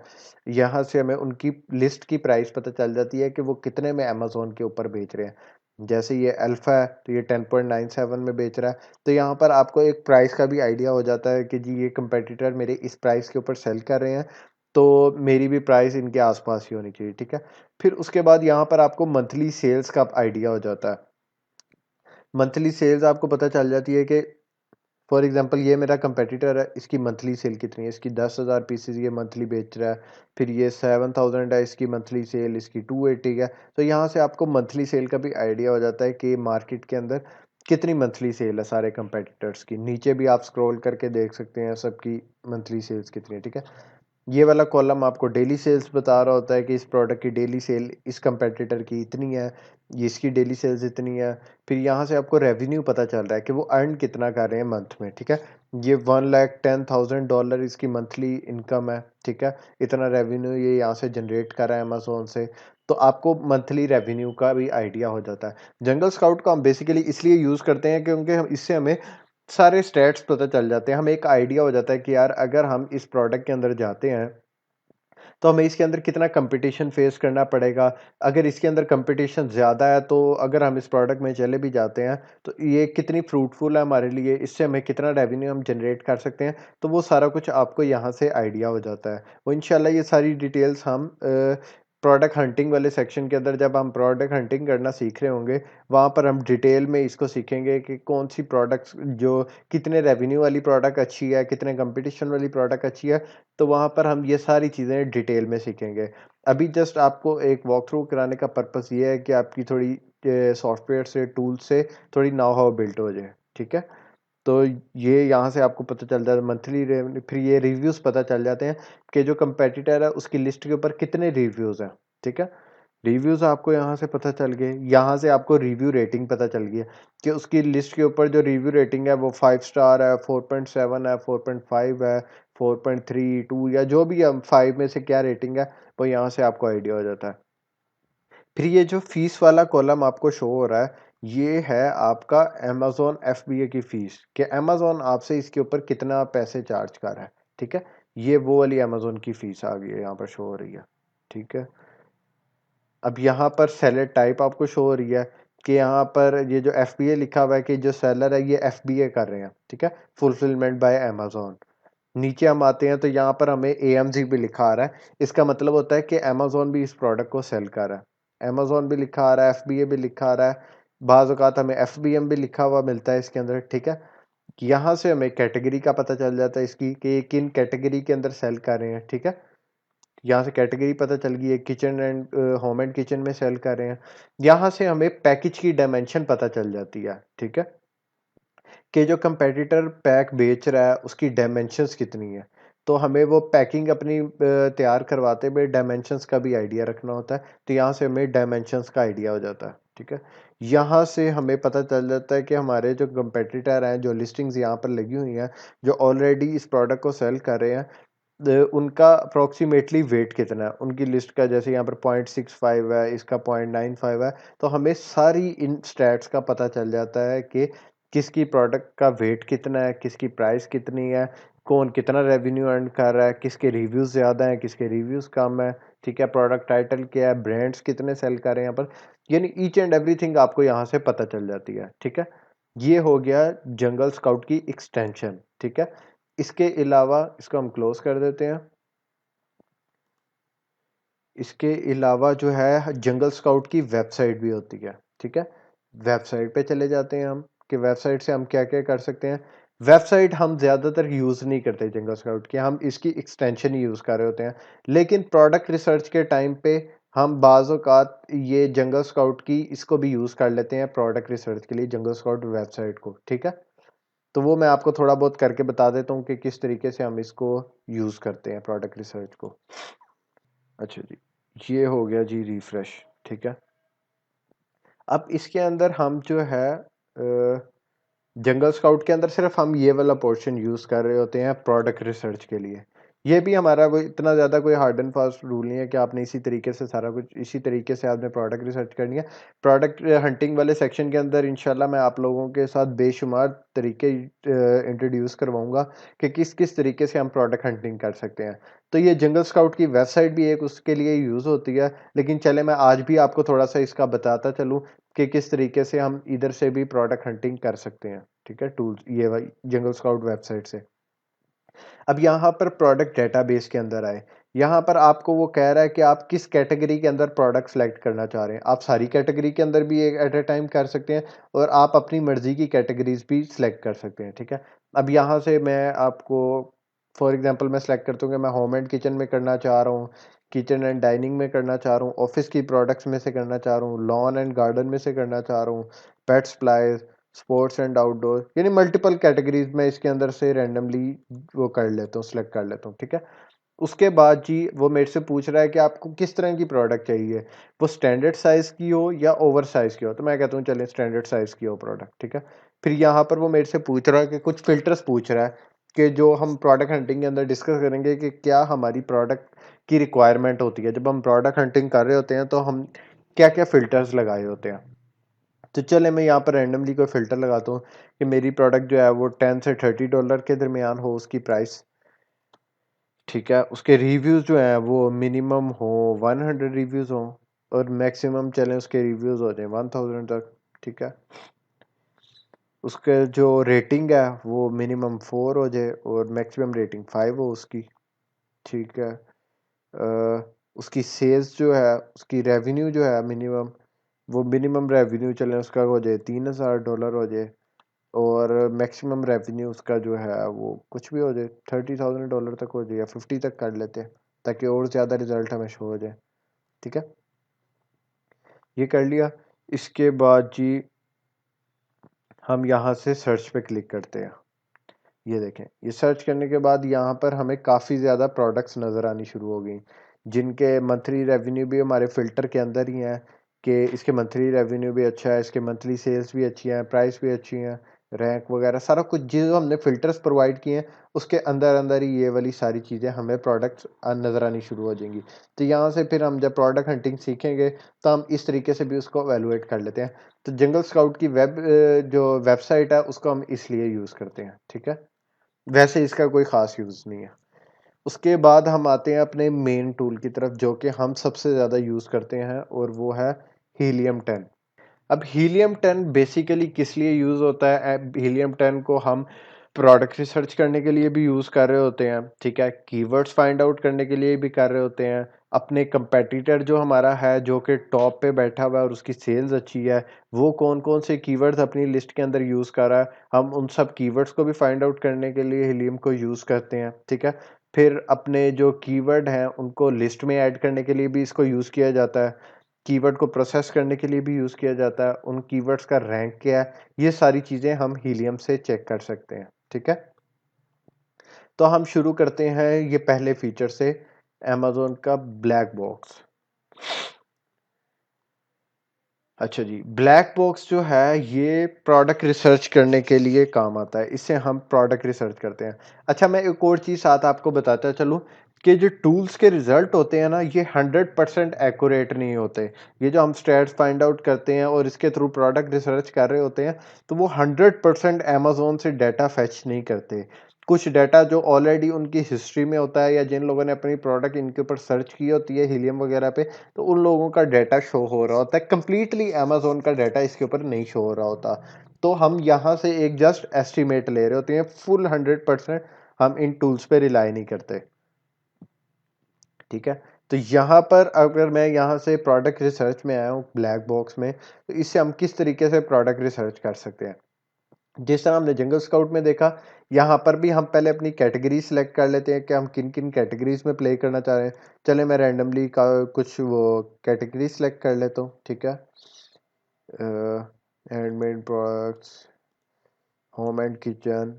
यहाँ से हमें उनकी लिस्ट की प्राइस पता चल जाती है कि वो कितने में अमेज़न के ऊपर बेच रहे हैं। जैसे ये अल्फ़ा है, तो ये 10.97 में बेच रहा है, तो यहाँ पर आपको एक प्राइस का भी आइडिया हो जाता है कि जी ये कंपेटिटर मेरे इस प्राइस के ऊपर सेल कर रहे हैं, तो मेरी भी प्राइस इनके आस-पास ही होनी चाहिए, ठीक है। फिर उसके बाद यहाँ पर आपको मंथली सेल्स का आइडिया हो जाता है। मंथली सेल्स आपको पता चल जाती है कि फॉर एग्जांपल ये मेरा कंपेटिटर है, इसकी मंथली सेल कितनी है, इसकी 10,000 पीसेस ये मंथली बेच रहा है, फिर ये 7,000 है इसकी मंथली सेल, इसकी 280 है। तो यहाँ से आपको मंथली सेल का भी आइडिया हो जाता है कि मार्केट के अंदर कितनी मंथली सेल है सारे कंपेटिटर्स की। नीचे भी आप स्क्रॉल करके देख सकते हैं सबकी मंथली सेल्स कितनी है, ठीक है। ये वाला कॉलम आपको डेली सेल्स बता रहा होता है कि इस प्रोडक्ट की डेली सेल इस कंपेटिटर की इतनी है, ये इसकी डेली सेल्स इतनी है। फिर यहाँ से आपको रेवेन्यू पता चल रहा है कि वो अर्न कितना कर रहे हैं मंथ में, ठीक है। ये $1,10,000 इसकी मंथली इनकम है, ठीक है। इतना रेवेन्यू ये यहाँ से जनरेट कर रहा है अमेजोन से। तो आपको मंथली रेवेन्यू का भी आइडिया हो जाता है। जंगल स्काउट को हम बेसिकली इसलिए यूज़ करते हैं क्योंकि हम इससे हमें सारे स्टैट्स पता चल जाते हैं। हमें एक आइडिया हो जाता है कि यार अगर हम इस प्रोडक्ट के अंदर जाते हैं तो हमें इसके अंदर कितना कंपटीशन फेस करना पड़ेगा। अगर इसके अंदर कंपटीशन ज़्यादा है तो अगर हम इस प्रोडक्ट में चले भी जाते हैं तो ये कितनी फ्रूटफुल है हमारे लिए, इससे हमें कितना रेवेन्यू हम जनरेट कर सकते हैं। तो वो सारा कुछ आपको यहाँ से आइडिया हो जाता है। वो इंशाल्लाह ये सारी डिटेल्स हम प्रोडक्ट हंटिंग वाले सेक्शन के अंदर जब हम प्रोडक्ट हंटिंग करना सीख रहे होंगे, वहाँ पर हम डिटेल में इसको सीखेंगे कि कौन सी प्रोडक्ट्स जो कितने रेवेन्यू वाली प्रोडक्ट अच्छी है, कितने कंपटीशन वाली प्रोडक्ट अच्छी है। तो वहाँ पर हम ये सारी चीज़ें डिटेल में सीखेंगे। अभी जस्ट आपको एक वॉक थ्रू कराने का पर्पस ये है कि आपकी थोड़ी सॉफ्टवेयर से, टूल से थोड़ी नाउ हाउ बिल्ड हो जाए, ठीक है? तो ये यहाँ से आपको पता चल जाता है मंथली रेवेन्यू। फिर ये रिव्यूज़ पता चल जाते हैं कि जो कंपेटिटर है उसकी लिस्ट के ऊपर कितने रिव्यूज़ हैं, ठीक है? रिव्यूज़ आपको यहाँ से पता चल गए। यहाँ से आपको रिव्यू रेटिंग पता चल गई है कि उसकी लिस्ट के ऊपर जो रिव्यू रेटिंग है वो 5 स्टार है, 4.7 है, 4.5 है, 4.3, 2 या जो भी है 5 में से क्या रेटिंग है, वो यहाँ से आपको आइडिया हो जाता है। फिर ये जो फीस वाला कॉलम आपको शो हो रहा है, ये है आपका अमेज़न एफबीए की फीस कि अमेज़न आपसे इसके ऊपर कितना पैसे चार्ज कर रहा है, ठीक है? ये वो वाली अमेज़न की फीस आ गई है, यहाँ पर शो हो रही है, ठीक है? अब यहाँ पर सेलर टाइप आपको शो हो रही है कि यहाँ पर ये जो एफबीए लिखा हुआ है कि जो सेलर है ये एफबीए कर रहे हैं, ठीक है? Fulfilment bye Amazon. नीचे हम आते हैं तो यहाँ पर हमें एएमजी भी लिखा आ रहा है। इसका मतलब होता है कि अमेज़न भी इस प्रोडक्ट को सेल कर रहा है। अमेज़न भी लिखा आ रहा है, एफबीए भी लिखा आ रहा है। बाज़ औक़ात हमें एफबीएम भी लिखा हुआ मिलता है इसके अंदर, ठीक है? यहाँ से हमें कैटेगरी का पता चल जाता है इसकी कि ये किन कैटेगरी के अंदर सेल कर रहे हैं, ठीक है? यहाँ से कैटेगरी पता चल गई है, kitchen and home and kitchen में सेल कर रहे हैं। यहाँ से हमें पैकेज की डायमेंशन पता चल जाती है, ठीक है? कि जो कंपेटिटर पैक बेच रहा है उसकी डायमेंशंस कितनी है। तो हमें वो पैकिंग अपनी तैयार करवाते हुए डायमेंशंस का भी आइडिया रखना होता है। तो यहाँ से हमें डायमेंशंस का आइडिया हो जाता है, ठीक है। यहाँ से हमें पता चल जाता है कि हमारे जो कंपेटिटर हैं, जो लिस्टिंग्स यहाँ पर लगी हुई हैं, जो ऑलरेडी इस प्रोडक्ट को सेल कर रहे हैं, उनका अप्रोक्सीमेटली वेट कितना है उनकी लिस्ट का। जैसे यहाँ पर 0.65 है, इसका 0.95 है। तो हमें सारी इन स्टैट्स का पता चल जाता है कि किसकी प्रोडक्ट का वेट कितना है, किसकी प्राइस कितनी है, कौन कितना रेवेन्यू अर्न कर रहा है, किसके रिव्यूज़ ज़्यादा हैं, किसके रिव्यूज़ कम है, ठीक है। प्रोडक्ट टाइटल क्या है, ब्रांड्स कितने सेल कर रहे हैं यहाँ पर, यानी ईच एंड एवरीथिंग आपको यहाँ से पता चल जाती है, ठीक है। ये हो गया जंगल स्काउट की एक्सटेंशन, ठीक है। इसके अलावा इसको हम क्लोज कर देते हैं। इसके अलावा जो है जंगल स्काउट की वेबसाइट भी होती है, ठीक है। वेबसाइट पे चले जाते हैं हम कि वेबसाइट से हम क्या क्या कर सकते हैं। वेबसाइट हम ज़्यादातर यूज़ नहीं करते जंगल स्काउट की, हम इसकी एक्सटेंशन ही यूज़ कर रहे होते हैं। लेकिन प्रोडक्ट रिसर्च के टाइम पे हम बाज़ औक़ात ये जंगल स्काउट की इसको भी यूज़ कर लेते हैं प्रोडक्ट रिसर्च के लिए, जंगल स्काउट वेबसाइट को, ठीक है। तो वो मैं आपको थोड़ा बहुत करके बता देता हूँ कि किस तरीके से हम इसको यूज़ करते हैं प्रोडक्ट रिसर्च को। अच्छा जी, ये हो गया जी रिफ्रेश, ठीक है। अब इसके अंदर हम जो है जंगल स्काउट के अंदर सिर्फ हम ये वाला पोर्शन यूज़ कर रहे होते हैं प्रोडक्ट रिसर्च के लिए। ये भी हमारा कोई इतना ज़्यादा कोई हार्ड एंड फास्ट रूल नहीं है कि आपने इसी तरीके से सारा कुछ इसी तरीके से आपने प्रोडक्ट रिसर्च करनी है। प्रोडक्ट हंटिंग वाले सेक्शन के अंदर इंशाल्लाह मैं आप लोगों के साथ बेशुमार तरीके इंट्रोड्यूस करवाऊँगा कि किस-किस तरीके से हम प्रोडक्ट हंटिंग कर सकते हैं। तो ये जंगल स्काउट की वेबसाइट भी एक उसके लिए यूज़ होती है, लेकिन चले मैं आज भी आपको थोड़ा-सा इसका बताता चलूँ कि किस तरीके से हम इधर से भी प्रोडक्ट हंटिंग कर सकते हैं, ठीक है, टूल्स ये वाली जंगल स्काउट वेबसाइट से। अब यहाँ पर प्रोडक्ट डेटाबेस के अंदर आए। यहाँ पर आपको वो कह रहा है कि आप किस कैटेगरी के अंदर प्रोडक्ट सेलेक्ट करना चाह रहे हैं। आप सारी कैटेगरी के अंदर भी एक एट अ टाइम कर सकते हैं और आप अपनी मर्ज़ी की कैटेगरीज़ भी सिलेक्ट कर सकते हैं, ठीक है? अब यहाँ से मैं आपको फॉर एग्ज़ाम्पल मैं सेलेक्ट करता हूँ कि मैं होम एंड किचन में करना चाह रहा हूँ, किचन एंड डाइनिंग में करना चाह रहा हूँ, ऑफ़िस की प्रोडक्ट्स में से करना चाह रहा हूँ, लॉन एंड गार्डन में से करना चाह रहा हूँ, पेट सप्लाइज़, स्पोर्ट्स एंड आउटडोर, यानी मल्टीपल कैटेगरीज़ में इसके अंदर से रैंडमली वो कर लेता हूँ, सेलेक्ट कर लेता हूँ, ठीक है? उसके बाद जी वो मेरे से पूछ रहा है कि आपको किस तरह की प्रोडक्ट चाहिए, वो स्टैंडर्ड साइज़ की हो या ओवर साइज़ की हो, तो मैं कहता हूँ चलिए स्टैंडर्ड साइज़ की हो प्रोडक्ट, ठीक है। फिर यहाँ पर वो मेरे से पूछ रहा है कि कुछ फ़िल्टर्स पूछ रहा है कि जो हम प्रोडक्ट हंटिंग के अंदर डिस्कस करेंगे कि क्या हमारी प्रोडक्ट की रिक्वायरमेंट होती है। जब हम प्रोडक्ट हंटिंग कर रहे होते हैं तो हम क्या-क्या फ़िल्टर्स लगाए होते हैं। तो चले मैं यहाँ पर रैंडमली कोई फ़िल्टर लगाता हूँ कि मेरी प्रोडक्ट जो है वो $10 से $30 के दरमियान हो उसकी प्राइस। ठीक है, उसके रिव्यूज़ जो हैं वो मिनिमम हो 100 रिव्यूज़ हों और मैक्सिमम चलें उसके रिव्यूज़ हो जाएँ 1000 तक, ठीक है। उसके जो रेटिंग है वो मिनिमम 4 हो जाए और मैक्सिमम रेटिंग 5 हो उसकी, ठीक है। उसकी सेल्स जो है, उसकी रेवेन्यू जो है मिनिमम, वो मिनिमम रेवेन्यू चलें उसका हो जाए $3000 हो जाए और मैक्सिमम रेवेन्यू उसका जो है वो कुछ भी हो जाए $30,000 तक हो जाए या 50 तक कर लेते हैं ताकि और ज़्यादा रिजल्ट हमें शो हो जाए, ठीक है। ये कर लिया। इसके बाद जी हम यहाँ से सर्च पे क्लिक करते हैं। ये देखें, ये सर्च करने के बाद यहाँ पर हमें काफ़ी ज़्यादा प्रोडक्ट्स नज़र आनी शुरू हो गई जिनके मंथली रेवेन्यू भी हमारे फ़िल्टर के अंदर ही हैं कि इसके मंथली रेवेन्यू भी अच्छा है, इसके मंथली सेल्स भी अच्छी हैं, प्राइस भी अच्छी हैं, रैंक वगैरह सारा कुछ जो हमने फ़िल्टर्स प्रोवाइड किए हैं उसके अंदर अंदर ही ये वाली सारी चीज़ें हमें प्रोडक्ट्स नज़र आनी शुरू हो जाएंगी। तो यहाँ से फिर हम जब प्रोडक्ट हंटिंग सीखेंगे तो हम इस तरीके से भी उसको एवेलुएट कर लेते हैं। तो जंगल स्काउट की जो वेबसाइट है उसको हम इसलिए यूज़ करते हैं, ठीक है। वैसे इसका कोई ख़ास यूज़ नहीं है। उसके बाद हम आते हैं अपने मेन टूल की तरफ जो कि हम सबसे ज़्यादा यूज़ करते हैं और वो है हीलियम 10। अब हीलियम 10 बेसिकली किस लिए यूज़ होता है? हीलियम 10 को हम प्रोडक्ट रिसर्च करने के लिए भी यूज़ कर रहे होते हैं, ठीक है? कीवर्ड्स फाइंड आउट करने के लिए भी कर रहे होते हैं। अपने कंपेटिटर जो हमारा है, जो कि टॉप पे बैठा हुआ है और उसकी सेल्स अच्छी है, वो कौन-कौन से कीवर्ड्स अपनी लिस्ट के अंदर यूज़ कर रहा है, हम उन सब कीवर्ड्स को भी फाइंड आउट करने के लिए हीलियम को यूज़ करते हैं, ठीक है? फिर अपने जो कीवर्ड हैं, उनको लिस्ट में ऐड करने के लिए भी इसको यूज़ किया जाता है। कीवर्ड को प्रोसेस करने के लिए भी यूज़ किया जाता है, उन कीवर्ड्स का रैंक क्या है, ये सारी चीज़ें हम हीलियम से चेक कर सकते हैं, ठीक है? तो हम शुरू करते हैं ये पहले फीचर से, अमेज़न का ब्लैक बॉक्स। अच्छा जी, ब्लैक बॉक्स जो है ये प्रोडक्ट रिसर्च करने के लिए काम आता है, इससे हम प्रोडक्ट रिसर्च करते हैं। अच्छा मैं एक और चीज़ साथ आपको बताता चलूँ कि जो टूल्स के रिज़ल्ट होते हैं ना ये 100% एक्यूरेट नहीं होते। ये जो हम स्टैट्स फाइंड आउट करते हैं और इसके थ्रू प्रोडक्ट रिसर्च कर रहे होते हैं तो वो 100% अमेज़न से डाटा फेच नहीं करते। कुछ डाटा जो ऑलरेडी उनकी हिस्ट्री में होता है या जिन लोगों ने अपनी प्रोडक्ट इनके ऊपर सर्च की होती है हीलियम वगैरह पे, तो उन लोगों का डाटा शो हो रहा होता है। कंप्लीटली अमेज़न का डाटा इसके ऊपर नहीं शो हो रहा होता। तो हम यहाँ से एक जस्ट एस्टिमेट ले रहे होते हैं, फुल 100% हम इन टूल्स पे रिलाई नहीं करते, ठीक है? तो यहाँ पर अगर मैं यहाँ से प्रोडक्ट रिसर्च में आया हूँ ब्लैक बॉक्स में, तो इससे हम किस तरीके से प्रोडक्ट रिसर्च कर सकते हैं? जिस तरह हमने जंगल स्काउट में देखा, यहाँ पर भी हम पहले अपनी कैटेगरी सेलेक्ट कर लेते हैं कि हम किन-किन कैटेगरीज़ में प्ले करना चाह रहे हैं। चलें मैं रैंडमली का कुछ वो कैटेगरी सेलेक्ट कर लेता हूँ, ठीक है? Handmade products, home and kitchen,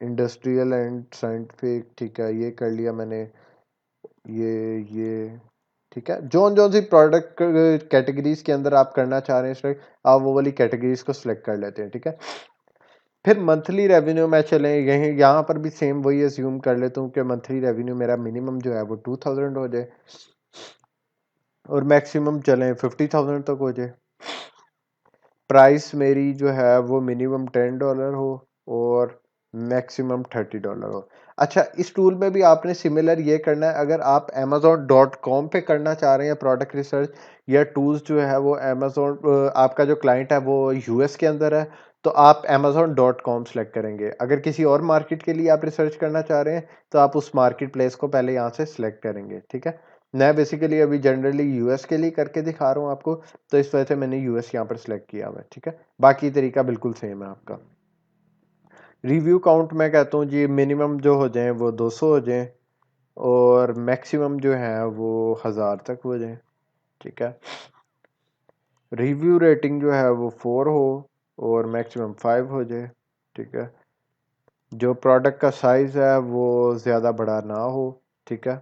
industrial and scientific, ठीक है, ये कर लिया मैंने। ये ठीक है। जौन-जौन सी प्रोडक्ट कैटेगरीज़ के अंदर आप करना चाह रहे हैं सेलेक्ट, आप वो वाली कैटेगरीज़ को सेलेक्ट कर लेते हैं, ठीक है? फिर मंथली रेवेन्यू में चलें यहीं यहाँ पर भी सेम वही अज्यूम कर लेता हूँ कि मंथली रेवेन्यू मेरा मिनिमम जो है वो 2000 हो जाए और मैक्सिमम चलें 50,000 तक हो जाए। प्राइस मेरी जो है वो मिनिमम $10 हो और मैक्सिमम $30 हो। अच्छा इस टूल में भी आपने सिमिलर ये करना है अगर आप amazon.com पे करना चाह रहे हैं प्रोडक्ट रिसर्च या टूल्स जो है वो आपका जो क्लाइंट है वो यूएस के अंदर है तो आप amazon.com सेलेक्ट करेंगे। अगर किसी और मार्केट के लिए आप रिसर्च करना चाह रहे हैं तो आप उस मार्केट प्लेस को पहले यहाँ से सिलेक्ट करेंगे, ठीक है। मैं बेसिकली अभी जनरली यूएस के लिए करके दिखा रहा हूँ आपको, तो इस वजह से मैंने यूएस यहाँ पर सिलेक्ट किया हुआ है, ठीक है। बाकी तरीका बिल्कुल सेम है आपका। रिव्यू काउंट मैं कहता हूँ जी मिनिमम जो हो जाए वो 200 हो जाए और मैक्सिमम जो है वो 1000 तक हो जाए, ठीक है। रिव्यू रेटिंग जो है वो 4 हो और मैक्सिमम 5 हो जाए, ठीक है। जो प्रोडक्ट का साइज़ है वो ज़्यादा बड़ा ना हो, ठीक है,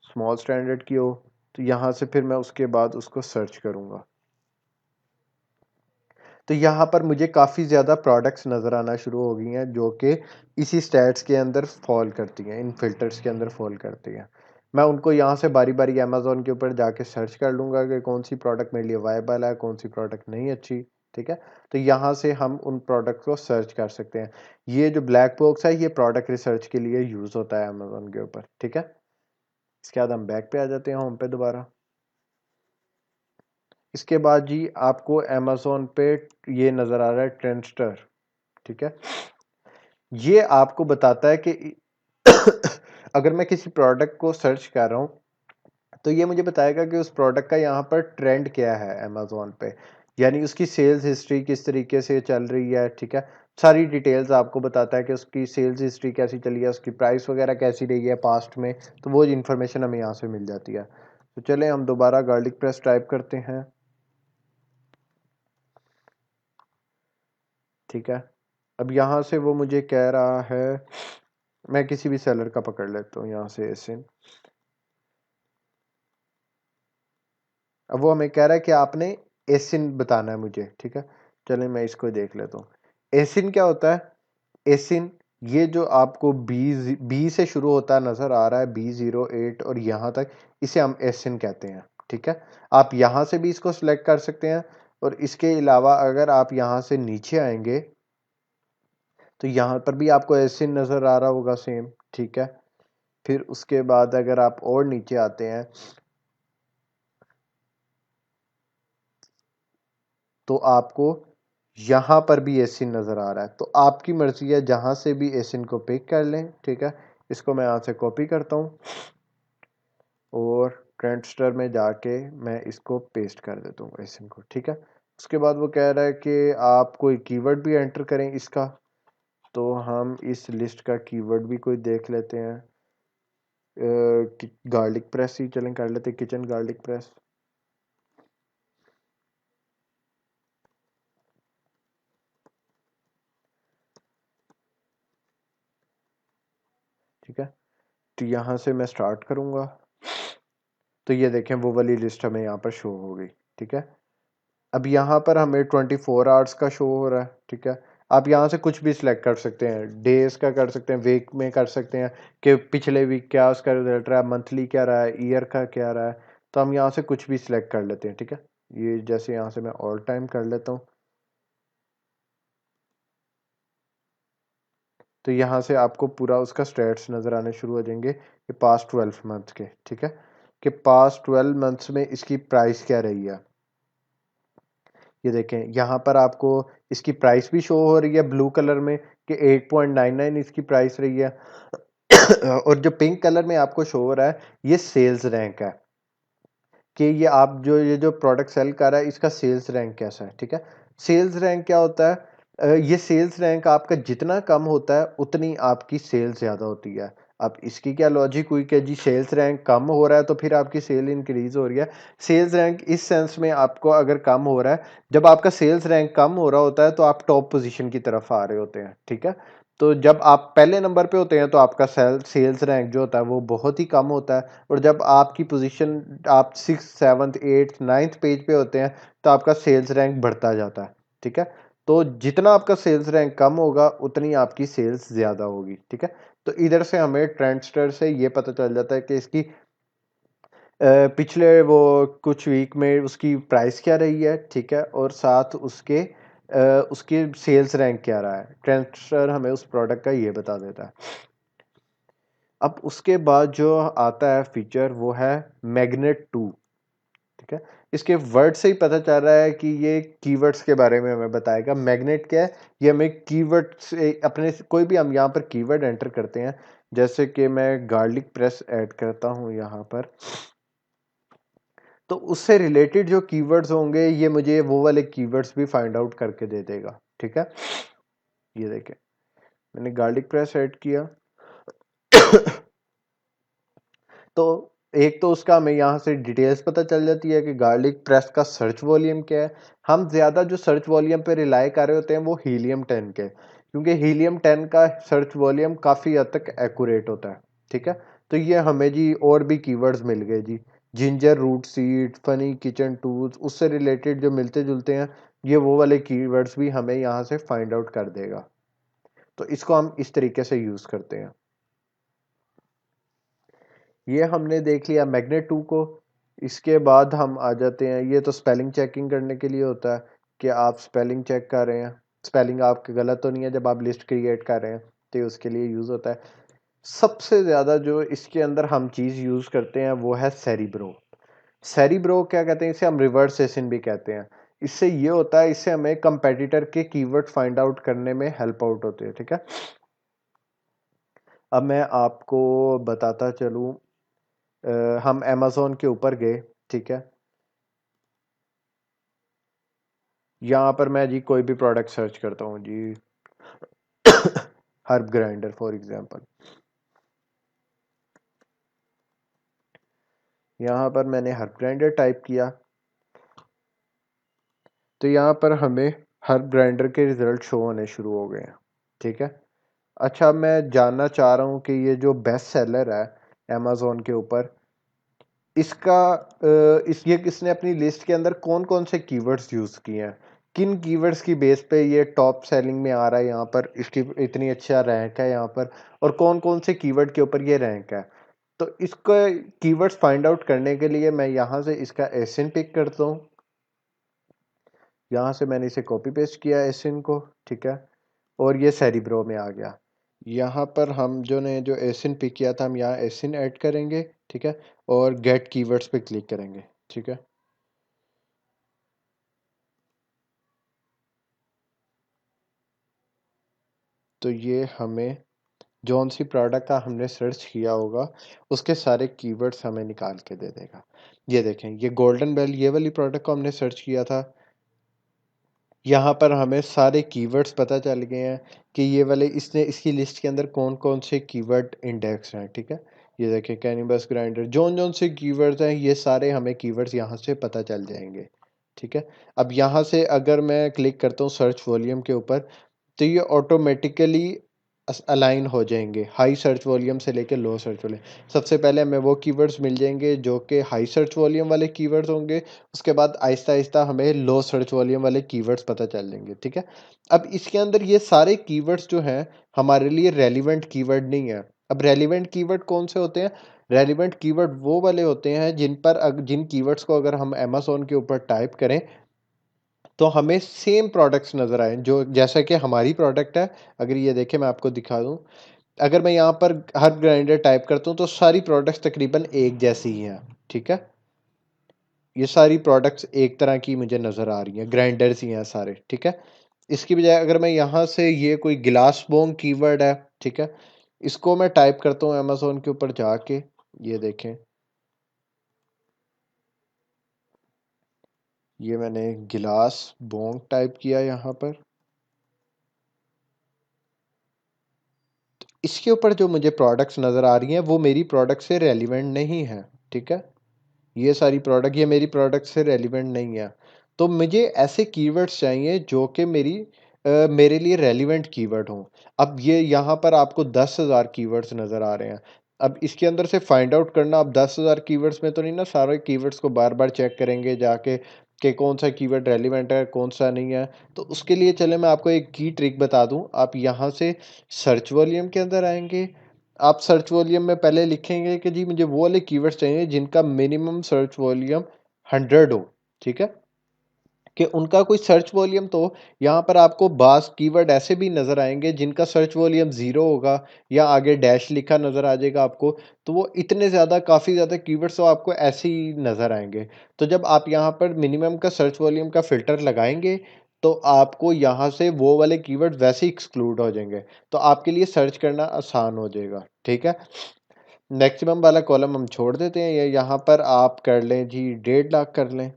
स्मॉल स्टैंडर्ड की हो। तो यहाँ से फिर मैं उसके बाद उसको सर्च करूँगा। तो यहाँ पर मुझे काफ़ी ज़्यादा प्रोडक्ट्स नज़र आना शुरू हो गई हैं जो कि इसी स्टैट्स के अंदर फॉल करती हैं, इन फिल्टर्स के अंदर फॉल करती हैं। मैं उनको यहाँ से बारी बारी अमेज़ॉन के ऊपर जाके सर्च कर लूँगा कि कौन सी प्रोडक्ट मेरे लिए वायबल है, कौन सी प्रोडक्ट नहीं अच्छी, ठीक है। तो यहाँ से हम उन प्रोडक्ट को सर्च कर सकते हैं। ये जो ब्लैक बॉक्स है ये प्रोडक्ट रिसर्च के लिए यूज़ होता है अमेज़ॉन के ऊपर, ठीक है। इसके बाद हम बैक पे आ जाते हैं, होम पे दोबारा। इसके बाद जी आपको अमेज़ॉन पे ये नज़र आ रहा है ट्रेंडस्टर, ठीक है। ये आपको बताता है कि अगर मैं किसी प्रोडक्ट को सर्च कर रहा हूँ तो ये मुझे बताएगा कि उस प्रोडक्ट का यहाँ पर ट्रेंड क्या है अमेज़ॉन पे, यानी उसकी सेल्स हिस्ट्री किस तरीके से चल रही है, ठीक है। सारी डिटेल्स आपको बताता है कि उसकी सेल्स हिस्ट्री कैसी चली है, उसकी प्राइस वगैरह कैसी रही है पास्ट में, तो वो इन्फॉर्मेशन हमें यहाँ से मिल जाती है। तो चलें हम दोबारा गार्लिक प्रेस टाइप करते हैं, ठीक है। अब यहाँ से वो मुझे कह रहा है, मैं किसी भी सेलर का पकड़ लेता हूँ यहाँ से एसिन। अब वो हमें कह रहा है कि आपने एसिन बताना है मुझे, ठीक है। चलिए मैं इसको देख लेता हूँ। एसिन क्या होता है? एसिन ये जो आपको बी से शुरू होता है नजर आ रहा है, B08 और यहाँ तक, इसे हम एसिन कहते हैं, ठीक है। आप यहाँ से भी इसको सिलेक्ट कर सकते हैं और इसके अलावा अगर आप यहाँ से नीचे आएंगे तो यहाँ पर भी आपको एसिन नजर आ रहा होगा सेम, ठीक है। फिर उसके बाद अगर आप और नीचे आते हैं तो आपको यहाँ पर भी एसिन नज़र आ रहा है। तो आपकी मर्जी है, जहाँ से भी एसिन को पिक कर लें, ठीक है। इसको मैं यहाँ से कॉपी करता हूँ और ट्रेंडस्टर में जाके मैं इसको पेस्ट कर देता हूँ एसिन को, ठीक है। उसके बाद वो कह रहा है कि आप कोई कीवर्ड भी एंटर करें इसका, तो हम इस लिस्ट का कीवर्ड भी कोई देख लेते हैं। गार्लिक प्रेस ही चलें कर लेते, किचन गार्लिक प्रेस, ठीक है। तो यहाँ से मैं स्टार्ट करूँगा तो ये देखें वो वाली लिस्ट हमें यहाँ पर शो हो गई, ठीक है। अब यहाँ पर हमें 24 आवर्स का शो हो रहा है, ठीक है। आप यहाँ से कुछ भी सिलेक्ट कर सकते हैं, डेज का कर सकते हैं, वीक में कर सकते हैं कि पिछले वीक क्या उसका रिजल्ट रहा है, मंथली क्या रहा है, ईयर का क्या रहा है। तो हम यहाँ से कुछ भी सिलेक्ट कर लेते हैं, ठीक है। ये जैसे यहाँ से मैं ऑल टाइम कर लेता हूँ तो यहाँ से आपको पूरा उसका स्टेट्स नज़र आने शुरू हो जाएंगे कि पास्ट 12 मंथ के, ठीक है, कि पास्ट 12 मंथ्स में इसकी प्राइस क्या रही है। ये देखें यहाँ पर आपको इसकी प्राइस भी शो हो रही है ब्लू कलर में कि 8.99 इसकी प्राइस रही है और जो पिंक कलर में आपको शो हो रहा है ये सेल्स रैंक है कि ये जो प्रोडक्ट सेल कर रहा है इसका सेल्स रैंक कैसा है, ठीक है। सेल्स रैंक क्या होता है? ये सेल्स रैंक आपका जितना कम होता है उतनी आपकी सेल ज़्यादा होती है। अब इसकी क्या लॉजिक हुई कि जी सेल्स रैंक कम हो रहा है तो फिर आपकी सेल इंक्रीज हो रही है। सेल्स रैंक इस सेंस में आपको अगर कम हो रहा है, जब आपका सेल्स रैंक कम हो रहा होता है तो आप टॉप पोजीशन की तरफ आ रहे होते हैं, ठीक है। तो जब आप पहले नंबर पे होते हैं तो आपका सेल्स रैंक जो होता है वो बहुत ही कम होता है और जब आपकी पोजीशन आप 6th 7th 8th 9th page पे होते हैं तो आपका सेल्स रैंक बढ़ता जाता है, ठीक है। तो जितना आपका सेल्स रैंक कम होगा उतनी आपकी सेल्स ज़्यादा होगी, ठीक है। तो इधर से हमें ट्रेंडस्टर से ये पता चल जाता है कि इसकी पिछले वो कुछ वीक में उसकी प्राइस क्या रही है, ठीक है, और साथ उसके सेल्स रैंक क्या रहा है। ट्रेंडस्टर हमें उस प्रोडक्ट का ये बता देता है। अब उसके बाद जो आता है फीचर वो है मैग्नेट 2, ठीक है। इसके वर्ड से ही पता चल रहा है कि ये कीवर्ड्स के बारे में हमें बताएगा। मैग्नेट क्या है, ये हमें कीवर्ड से अपने कोई भी हम यहाँ पर कीवर्ड एंटर करते हैं, जैसे कि मैं गार्लिक प्रेस ऐड करता हूँ यहाँ पर, तो उससे रिलेटेड जो कीवर्ड्स होंगे ये मुझे वो वाले कीवर्ड्स भी फाइंड आउट करके दे देगा। ठीक है, ये देखें मैंने गार्लिक प्रेस ऐड किया तो एक तो उसका हमें यहाँ से डिटेल्स पता चल जाती है कि गार्लिक प्रेस का सर्च वॉल्यूम क्या है। हम ज़्यादा जो सर्च वॉल्यूम पे रिलाई कर रहे होते हैं वो हीलियम 10 के, क्योंकि हीलियम 10 का सर्च वॉल्यूम काफ़ी हद तक एक्यूरेट होता है। ठीक है, तो ये हमें जी और भी कीवर्ड्स मिल गए जी, ginger root seed, funny kitchen tools, उससे रिलेटेड जो मिलते जुलते हैं ये वो वाले कीवर्ड्स भी हमें यहाँ से फाइंड आउट कर देगा। तो इसको हम इस तरीके से यूज़ करते हैं। ये हमने देख लिया मैग्नेट 2 को। इसके बाद हम आ जाते हैं, ये तो स्पेलिंग चेकिंग करने के लिए होता है कि आप स्पेलिंग चेक कर रहे हैं, स्पेलिंग आपके गलत तो नहीं है जब आप लिस्ट क्रिएट कर रहे हैं, तो ये उसके लिए यूज़ होता है। सबसे ज़्यादा जो इसके अंदर हम चीज़ यूज़ करते हैं वो है सेरिब्रो। सेरिब्रो क्या कहते हैं, इसे हम रिवर्स एसिन भी कहते हैं। इससे ये होता है, इससे हमें कंपेटिटर के कीवर्ड फाइंड आउट करने में हेल्प आउट होते हैं। ठीक है, अब मैं आपको बताता चलूँ, हम अमेज़न के ऊपर गए। ठीक है, यहाँ पर मैं जी कोई भी प्रोडक्ट सर्च करता हूँ जी हर्ब ग्राइंडर फॉर एग्जांपल। यहाँ पर मैंने हर्ब ग्राइंडर टाइप किया तो यहाँ पर हमें हर्ब ग्राइंडर के रिजल्ट शो होने शुरू हो गए हैं। ठीक है, अच्छा मैं जानना चाह रहा हूँ कि ये जो बेस्ट सेलर है अमेज़न के ऊपर, इसका ये किसने अपनी लिस्ट के अंदर कौन कौन से कीवर्ड्स यूज़ किए हैं, किन कीवर्ड्स की बेस पे ये टॉप सेलिंग में आ रहा है, यहाँ पर इसकी इतनी अच्छा रैंक है यहाँ पर, और कौन कौन से कीवर्ड के ऊपर ये रैंक है। तो इसको कीवर्ड्स फाइंड आउट करने के लिए मैं यहाँ से इसका एसिन पिक करता हूँ। यहाँ से मैंने इसे कॉपी पेस्ट किया एसिन को। ठीक है, और ये सेरिब्रो में आ गया। यहाँ पर हम जो ने जो एसिन पिक किया था हम यहाँ एसिन ऐड करेंगे। ठीक है, और गेट कीवर्ड्स पे क्लिक करेंगे। ठीक है, तो ये हमें जौन सी प्रोडक्ट का हमने सर्च किया होगा उसके सारे कीवर्ड्स हमें निकाल के दे देगा। ये देखें, ये गोल्डन बेल, ये वाली प्रोडक्ट को हमने सर्च किया था। यहाँ पर हमें सारे कीवर्ड्स पता चल गए हैं कि ये वाले इसने इसकी लिस्ट के अंदर कौन कौन से कीवर्ड इंडेक्स हैं। ठीक है, ये देखें कैनिबस ग्राइंडर, जौन जौन से कीवर्ड्स हैं ये सारे हमें कीवर्ड्स यहाँ से पता चल जाएंगे। ठीक है, अब यहाँ से अगर मैं क्लिक करता हूँ सर्च वॉल्यूम के ऊपर, तो ये ऑटोमेटिकली अलाइन हो जाएंगे हाई सर्च वॉल्यूम से लेकर लो सर्च वॉल्यूम। सबसे पहले हमें वो कीवर्ड्स मिल जाएंगे जो कि हाई सर्च वॉल्यूम वाले कीवर्ड्स होंगे, उसके बाद आहिस्ता आहिस्ता हमें लो सर्च वॉल्यूम वाले कीवर्ड्स पता चल जाएंगे। ठीक है, अब इसके अंदर ये सारे कीवर्ड्स जो हैं हमारे लिए रेलिवेंट कीवर्ड नहीं है। अब रेलिवेंट कीवर्ड कौन से होते हैं, रेलिवेंट कीवर्ड वो वाले होते हैं जिन कीवर्ड्स को अगर हम अमेज़न के ऊपर टाइप करें तो हमें सेम प्रोडक्ट्स नज़र आए, जो जैसा कि हमारी प्रोडक्ट है। अगर ये देखें मैं आपको दिखा दूं, अगर मैं यहाँ पर हर ग्राइंडर टाइप करता हूँ तो सारी प्रोडक्ट्स तकरीबन एक जैसी ही हैं। ठीक है, ये सारी प्रोडक्ट्स एक तरह की मुझे नज़र आ रही हैं, ग्राइंडर्स ही हैं सारे। ठीक है, इसकी बजाय अगर मैं यहाँ से ये कोई गिलास बोंग कीवर्ड है, ठीक है, इसको मैं टाइप करता हूँ अमेज़न के ऊपर जाके, ये देखें ये मैंने गिलास बोंग टाइप किया यहाँ पर, इसके ऊपर जो मुझे प्रोडक्ट्स नज़र आ रही हैं वो मेरी प्रोडक्ट से रेलिवेंट नहीं है। ठीक है, ये सारी प्रोडक्ट ये मेरी प्रोडक्ट से रेलिवेंट नहीं है। तो मुझे ऐसे कीवर्ड्स चाहिए जो कि मेरे लिए रेलिवेंट कीवर्ड हों। अब ये यहाँ पर आपको 10,000 कीवर्ड्स नज़र आ रहे हैं। अब इसके अंदर से फाइंड आउट करना, अब 10,000 कीवर्ड्स में तो नहीं ना सारे कीवर्ड्स को बार बार चेक करेंगे जाके कि कौन सा कीवर्ड रेलिवेंट है कौन सा नहीं है। तो उसके लिए चले मैं आपको एक की ट्रिक बता दूं, आप यहाँ से सर्च वॉल्यूम के अंदर आएंगे, आप सर्च वॉल्यूम में पहले लिखेंगे कि जी मुझे वो वाले कीवर्ड्स चाहिए जिनका मिनिमम सर्च वॉल्यूम 100 हो। ठीक है, कि उनका कोई सर्च वॉल्यूम, तो यहाँ पर आपको बास कीवर्ड ऐसे भी नज़र आएंगे जिनका सर्च वॉल्यूम 0 होगा या आगे डैश लिखा नज़र आ जाएगा आपको। तो वो इतने ज़्यादा, काफ़ी ज़्यादा कीवर्ड्स तो आपको ऐसे ही नज़र आएंगे। तो जब आप यहाँ पर मिनिमम का सर्च वॉल्यूम का फ़िल्टर लगाएंगे तो आपको यहाँ से वो वाले कीवर्ड वैसे ही एक्सक्लूड हो जाएंगे, तो आपके लिए सर्च करना आसान हो जाएगा। ठीक है, मैक्सिमम वाला कॉलम हम छोड़ देते हैं, या यहाँ पर आप कर लें जी 1.5 लाख कर लें।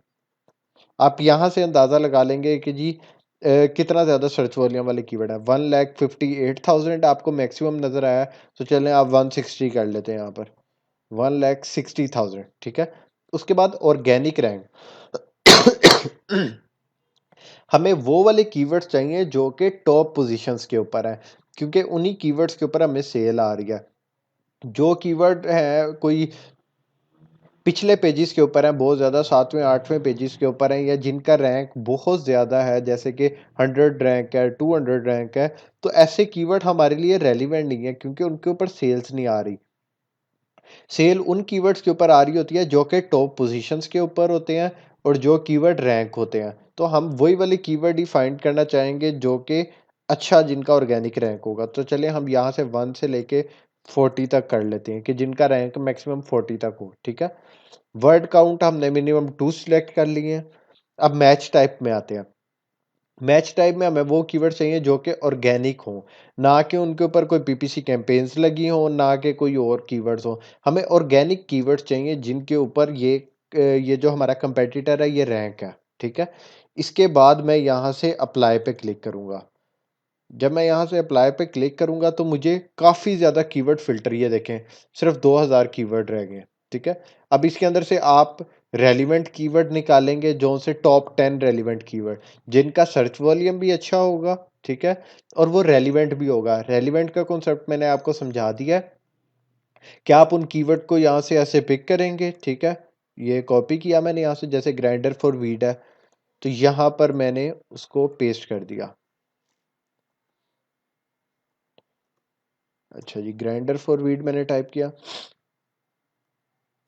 आप यहाँ से अंदाज़ा लगा लेंगे कि जी कितना ज़्यादा सर्च वॉल्यूम वाले कीवर्ड है। 1,58,000 आपको मैक्सिमम नज़र आया, तो चलें आप 160 कर लेते हैं यहाँ पर, 1,60,000। ठीक है, उसके बाद ऑर्गेनिक रैंक हमें वो वाले कीवर्ड्स चाहिए जो कि टॉप पोजीशंस के ऊपर है, क्योंकि उन्हीं कीवर्ड्स के ऊपर हमें सेल आ रही है। जो कीवर्ड है कोई पिछले पेजेस के ऊपर हैं बहुत ज़्यादा, 7वें 8वें पेजेस के ऊपर हैं, या जिनका रैंक बहुत ज़्यादा है, जैसे कि 100 रैंक है, 200 रैंक है, तो ऐसे कीवर्ड हमारे लिए रेलिवेंट नहीं है, क्योंकि उनके ऊपर सेल्स नहीं आ रही। सेल उन कीवर्ड्स के ऊपर आ रही होती है जो कि टॉप पोजीशंस के ऊपर होते हैं और जो कीवर्ड रैंक होते हैं। तो हम वही वाले कीवर्ड ही फाइंड करना चाहेंगे जो कि अच्छा, जिनका ऑर्गेनिक रैंक होगा। तो चलिए हम यहाँ से 1 से लेके 40 तक कर लेते हैं कि जिनका रैंक मैक्सिमम 40 तक हो। ठीक है, वर्ड काउंट हमने मिनिमम 2 सिलेक्ट कर लिए हैं। अब मैच टाइप में आते हैं। मैच टाइप में हमें वो कीवर्ड चाहिए जो कि ऑर्गेनिक हो, ना कि उनके ऊपर कोई पीपीसी कैंपेन्स लगी हो, ना कि कोई और कीवर्ड्स हो। हमें ऑर्गेनिक कीवर्ड्स चाहिए जिनके ऊपर ये जो हमारा कंपेटिटर है ये रैंक है। ठीक है, इसके बाद मैं यहाँ से अप्लाई पे क्लिक करूँगा। जब मैं यहाँ से अप्लाई पे क्लिक करूँगा तो मुझे काफ़ी ज़्यादा कीवर्ड फ़िल्टर, ये देखें सिर्फ 2000 कीवर्ड रह गए। ठीक है, अब इसके अंदर से आप रेलिवेंट कीवर्ड निकालेंगे, जो से टॉप 10 रेलिवेंट कीवर्ड जिनका सर्च वॉल्यूम भी अच्छा होगा। ठीक है, और वो रेलिवेंट भी होगा। रेलिवेंट का कॉन्सेप्ट मैंने आपको समझा दिया है। क्या आप उन कीवर्ड को यहाँ से ऐसे पिक करेंगे। ठीक है, ये कॉपी किया मैंने यहाँ से, जैसे ग्राइंडर फॉर वीट है तो यहाँ पर मैंने उसको पेस्ट कर दिया। अच्छा जी, ग्राइंडर फॉर वीट मैंने टाइप किया।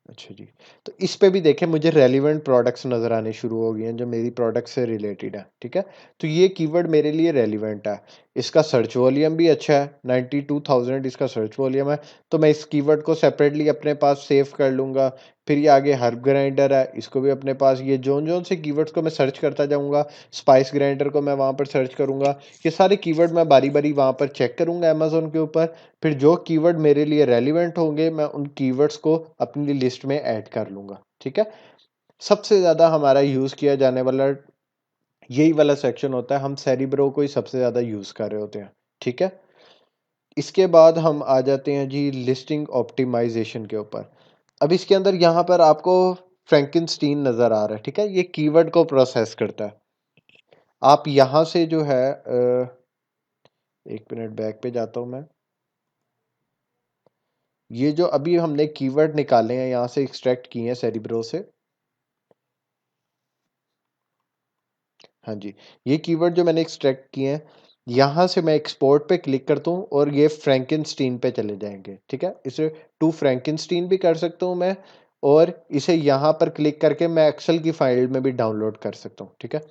अच्छा जी, तो इस पे भी देखें मुझे रेलिवेंट प्रोडक्ट्स नज़र आने शुरू हो गए हैं जो मेरी प्रोडक्ट से रिलेटेड है। ठीक है, तो ये कीवर्ड मेरे लिए रेलिवेंट है। इसका सर्च वॉल्यूम भी अच्छा है, 92,000 इसका सर्च वॉल्यूम है। तो मैं इस कीवर्ड को सेपरेटली अपने पास सेव कर लूँगा। फिर ये आगे हर्ब ग्राइंडर है, इसको भी अपने पास, ये जोन से कीवर्ड्स को मैं सर्च करता जाऊँगा। स्पाइस ग्राइंडर को मैं वहाँ पर सर्च करूँगा। ये सारे कीवर्ड मैं बारी बारी वहाँ पर चेक करूँगा अमेज़ोन के ऊपर। फिर जो कीवर्ड मेरे लिए रेलिवेंट होंगे मैं उन कीवर्ड्स को अपनी लिस्ट में ऐड कर लूँगा। ठीक है, सबसे ज़्यादा हमारा यूज़ किया जाने वाला यही वाला सेक्शन होता है, हम सेरिब्रो को ही सबसे ज़्यादा यूज़ कर रहे होते हैं। ठीक है, इसके बाद हम आ जाते हैं जी लिस्टिंग ऑप्टिमाइजेशन के ऊपर। अब इसके अंदर यहाँ पर आपको फ्रैंकेनस्टीन नज़र आ रहा है। ठीक है, ये कीवर्ड को प्रोसेस करता है। आप यहाँ से जो है 1 मिनट बैक पे जाता हूँ मैं। ये जो अभी हमने कीवर्ड निकाले हैं यहाँ से एक्सट्रैक्ट किए हैं सेरिब्रो से। हाँ जी, ये कीवर्ड जो मैंने एक्सट्रैक्ट किए हैं, यहाँ से मैं एक्सपोर्ट पे क्लिक करता हूँ और ये फ्रैंकेनस्टीन पे चले जाएंगे। ठीक है, इसे टू फ्रैंकेनस्टीन भी कर सकता हूँ मैं, और इसे यहाँ पर क्लिक करके मैं एक्सेल की फाइल में भी डाउनलोड कर सकता हूँ। ठीक है,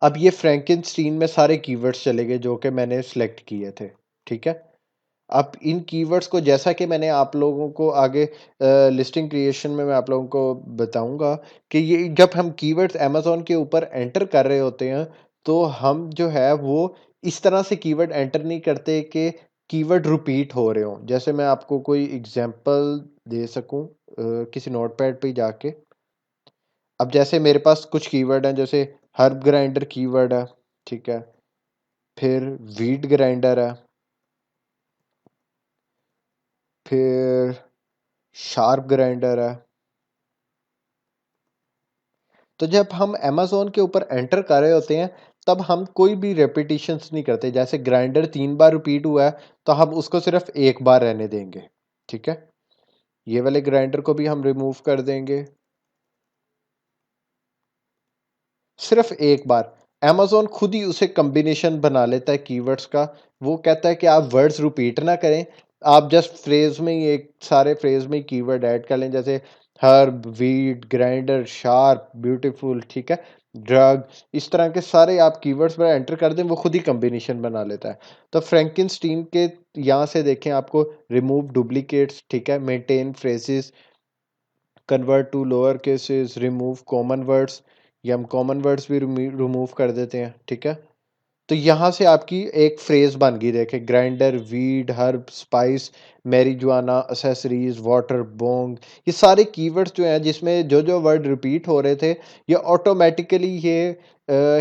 अब ये फ्रैंकेनस्टीन में सारे कीवर्ड्स चले गए जो कि मैंने सेलेक्ट किए थे। ठीक है, अब इन कीवर्ड्स को, जैसा कि मैंने आप लोगों को आगे लिस्टिंग क्रिएशन में मैं आप लोगों को बताऊंगा कि ये जब हम कीवर्ड्स अमेज़न के ऊपर एंटर कर रहे होते हैं तो हम जो है वो इस तरह से कीवर्ड एंटर नहीं करते कि कीवर्ड रिपीट हो रहे हों। जैसे मैं आपको कोई एग्जांपल दे सकूं किसी नोटपैड पे जाके। अब जैसे मेरे पास कुछ कीवर्ड हैं, जैसे हर्ब ग्राइंडर कीवर्ड है। ठीक है, फिर वीट ग्राइंडर है, फिर शार्प ग्राइंडर है। तो जब हम अमेज़न के ऊपर एंटर कर रहे होते हैं तब हम कोई भी रेपिटेशंस नहीं करते। जैसे ग्राइंडर 3 बार रिपीट हुआ है तो हम उसको सिर्फ एक बार रहने देंगे। ठीक है, ये वाले ग्राइंडर को भी हम रिमूव कर देंगे सिर्फ एक बार। अमेज़न खुद ही उसे कॉम्बिनेशन बना लेता है कीवर्ड्स का। वो कहता है कि आप वर्ड्स रिपीट ना करें, आप जस्ट फ्रेज में ही, एक सारे फ्रेज में ही कीवर्ड ऐड कर लें, जैसे herb, wheat, grinder, sharp, beautiful. ठीक है, ड्रग, इस तरह के सारे आप कीवर्ड्स वगैरह एंटर कर दें, वो खुद ही कॉम्बिनेशन बना लेता है। तो फ्रैंकेनस्टीन के यहाँ से देखें आपको रिमूव डुप्लीकेट्स, ठीक है, maintain phrases, convert to lower cases, remove common words, ये हम कॉमन वर्ड्स भी रिमूव कर देते हैं, ठीक है। तो यहाँ से आपकी एक फ्रेज बन गई, देखे grinder, weed, herb, spice, marijuana, accessories, water, Bong, ये सारे कीवर्ड्स जो हैं जिसमें जो जो वर्ड रिपीट हो रहे थे, ये ऑटोमेटिकली ये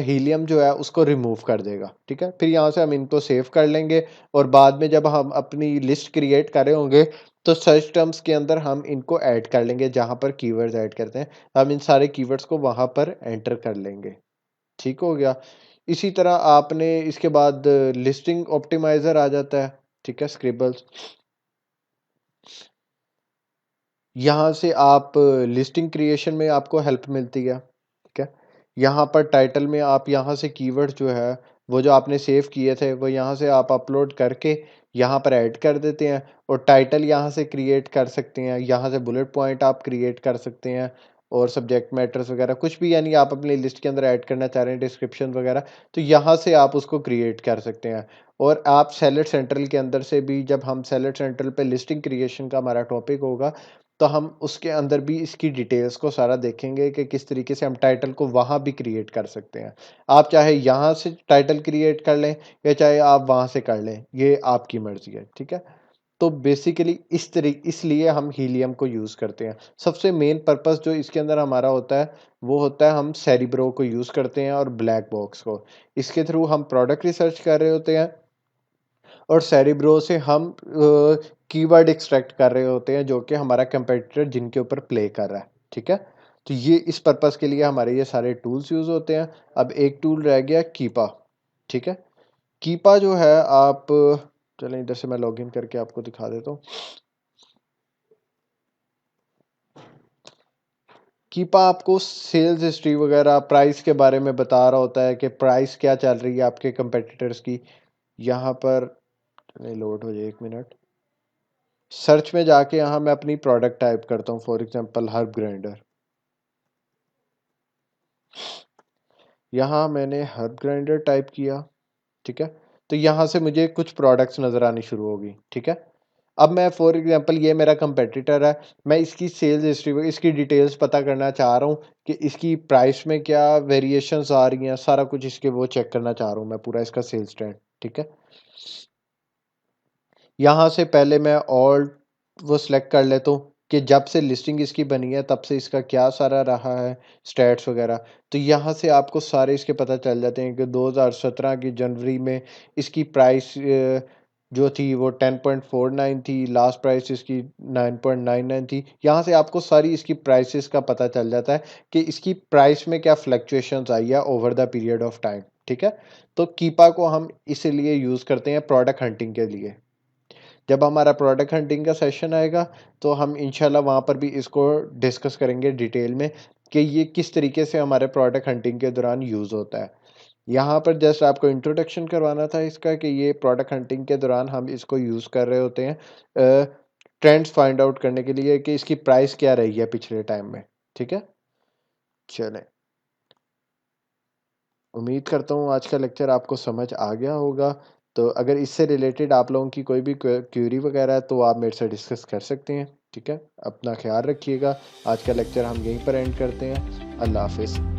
हीलियम जो है उसको रिमूव कर देगा, ठीक है। फिर यहाँ से हम इनको सेव कर लेंगे और बाद में जब हम अपनी लिस्ट क्रिएट कर रहे होंगे तो सर्च टर्म्स के अंदर हम इनको ऐड कर लेंगे, जहाँ पर कीवर्ड्स ऐड करते हैं हम इन सारे कीवर्ड्स को वहाँ पर एंटर कर लेंगे, ठीक हो गया। इसी तरह आपने इसके बाद लिस्टिंग ऑप्टिमाइज़र आ जाता है, ठीक है, स्क्रिबल्स। यहाँ से आप लिस्टिंग क्रिएशन में आपको हेल्प मिलती है, ठीक है। यहाँ पर टाइटल में आप यहाँ से कीवर्ड जो है वो जो आपने सेव किए थे वो यहाँ से आप अपलोड करके यहाँ पर ऐड कर देते हैं और टाइटल यहाँ से क्रिएट कर सकते हैं, यहाँ से बुलेट पॉइंट आप क्रिएट कर सकते हैं और सब्जेक्ट मैटर्स वगैरह कुछ भी, यानी आप अपनी लिस्ट के अंदर ऐड करना चाह रहे हैं डिस्क्रिप्शन वगैरह, तो यहाँ से आप उसको क्रिएट कर सकते हैं। और आप सेलेक्ट सेंट्रल के अंदर से भी, जब हम सेलेक्ट सेंट्रल पे लिस्टिंग क्रिएशन का हमारा टॉपिक होगा तो हम उसके अंदर भी इसकी डिटेल्स को सारा देखेंगे कि किस तरीके से हम टाइटल को वहाँ भी क्रिएट कर सकते हैं। आप चाहे यहाँ से टाइटल क्रिएट कर लें या चाहे आप वहाँ से कर लें, ये आपकी मर्ज़ी है, ठीक है। तो बेसिकली इसलिए हम हीलियम को यूज़ करते हैं। सबसे मेन पर्पस जो इसके अंदर हमारा होता है वो होता है हम सेरिब्रो को यूज़ करते हैं और ब्लैक बॉक्स को। इसके थ्रू हम प्रोडक्ट रिसर्च कर रहे होते हैं और सेरिब्रो से हम कीवर्ड एक्सट्रैक्ट कर रहे होते हैं जो कि हमारा कंपटीटर जिनके ऊपर प्ले कर रहा है, ठीक है। तो ये इस पर्पस के लिए हमारे ये सारे टूल्स यूज़ होते हैं। अब एक टूल रह गया कीपा, ठीक है। कीपा जो है आप, चलें इधर से मैं लॉगिन करके आपको दिखा देता हूँ। कीपा आपको सेल्स हिस्ट्री वगैरह प्राइस के बारे में बता रहा होता है कि प्राइस क्या चल रही है आपके कंपटीटर्स की। यहाँ पर नहीं, लोड हो जाए, एक मिनट। सर्च में जाके यहाँ मैं अपनी प्रोडक्ट टाइप करता हूँ, फॉर एग्जांपल हर्ब ग्राइंडर। यहाँ मैंने हर्ब ग्राइंडर टाइप किया, ठीक है। तो यहाँ से मुझे कुछ प्रोडक्ट्स नज़र आनी शुरू होगी, ठीक है। अब मैं फॉर एग्जांपल ये मेरा कंपेटिटर है, मैं इसकी सेल्स हिस्ट्री इसकी डिटेल्स पता करना चाह रहा हूँ कि इसकी प्राइस में क्या वेरिएशंस आ रही हैं, सारा कुछ इसके वो चेक करना चाह रहा हूँ मैं, पूरा इसका सेल्स ट्रेंड, ठीक है। यहाँ से पहले मैं ऑल वो सिलेक्ट कर लेता हूँ कि जब से लिस्टिंग इसकी बनी है तब से इसका क्या सारा रहा है, स्टैट्स वगैरह। तो यहाँ से आपको सारे इसके पता चल जाते हैं कि 2017 की जनवरी में इसकी प्राइस जो थी वो 10.49 थी, लास्ट प्राइस इसकी 9.99 थी। यहाँ से आपको सारी इसकी प्राइसेस का पता चल जाता है कि इसकी प्राइस में क्या फ्लक्चुएशंस आई है over the period of time, ठीक है। तो कीपा को हम इसीलिए यूज़ करते हैं प्रोडक्ट हंटिंग के लिए। जब हमारा प्रोडक्ट हंटिंग का सेशन आएगा तो हम इंशाल्लाह वहाँ पर भी इसको डिस्कस करेंगे डिटेल में कि ये किस तरीके से हमारे प्रोडक्ट हंटिंग के दौरान यूज़ होता है। यहाँ पर जस्ट आपको इंट्रोडक्शन करवाना था इसका कि ये प्रोडक्ट हंटिंग के दौरान हम इसको यूज़ कर रहे होते हैं ट्रेंड्स फाइंड आउट करने के लिए कि इसकी प्राइस क्या रही है पिछले टाइम में, ठीक है। चलें, उम्मीद करता हूँ आज का लेक्चर आपको समझ आ गया होगा। तो अगर इससे रिलेटेड आप लोगों की कोई भी क्वेरी वगैरह है तो आप मेरे से डिस्कस कर सकते हैं, ठीक है। अपना ख्याल रखिएगा। आज का लेक्चर हम यहीं पर एंड करते हैं। अल्लाह हाफिज़।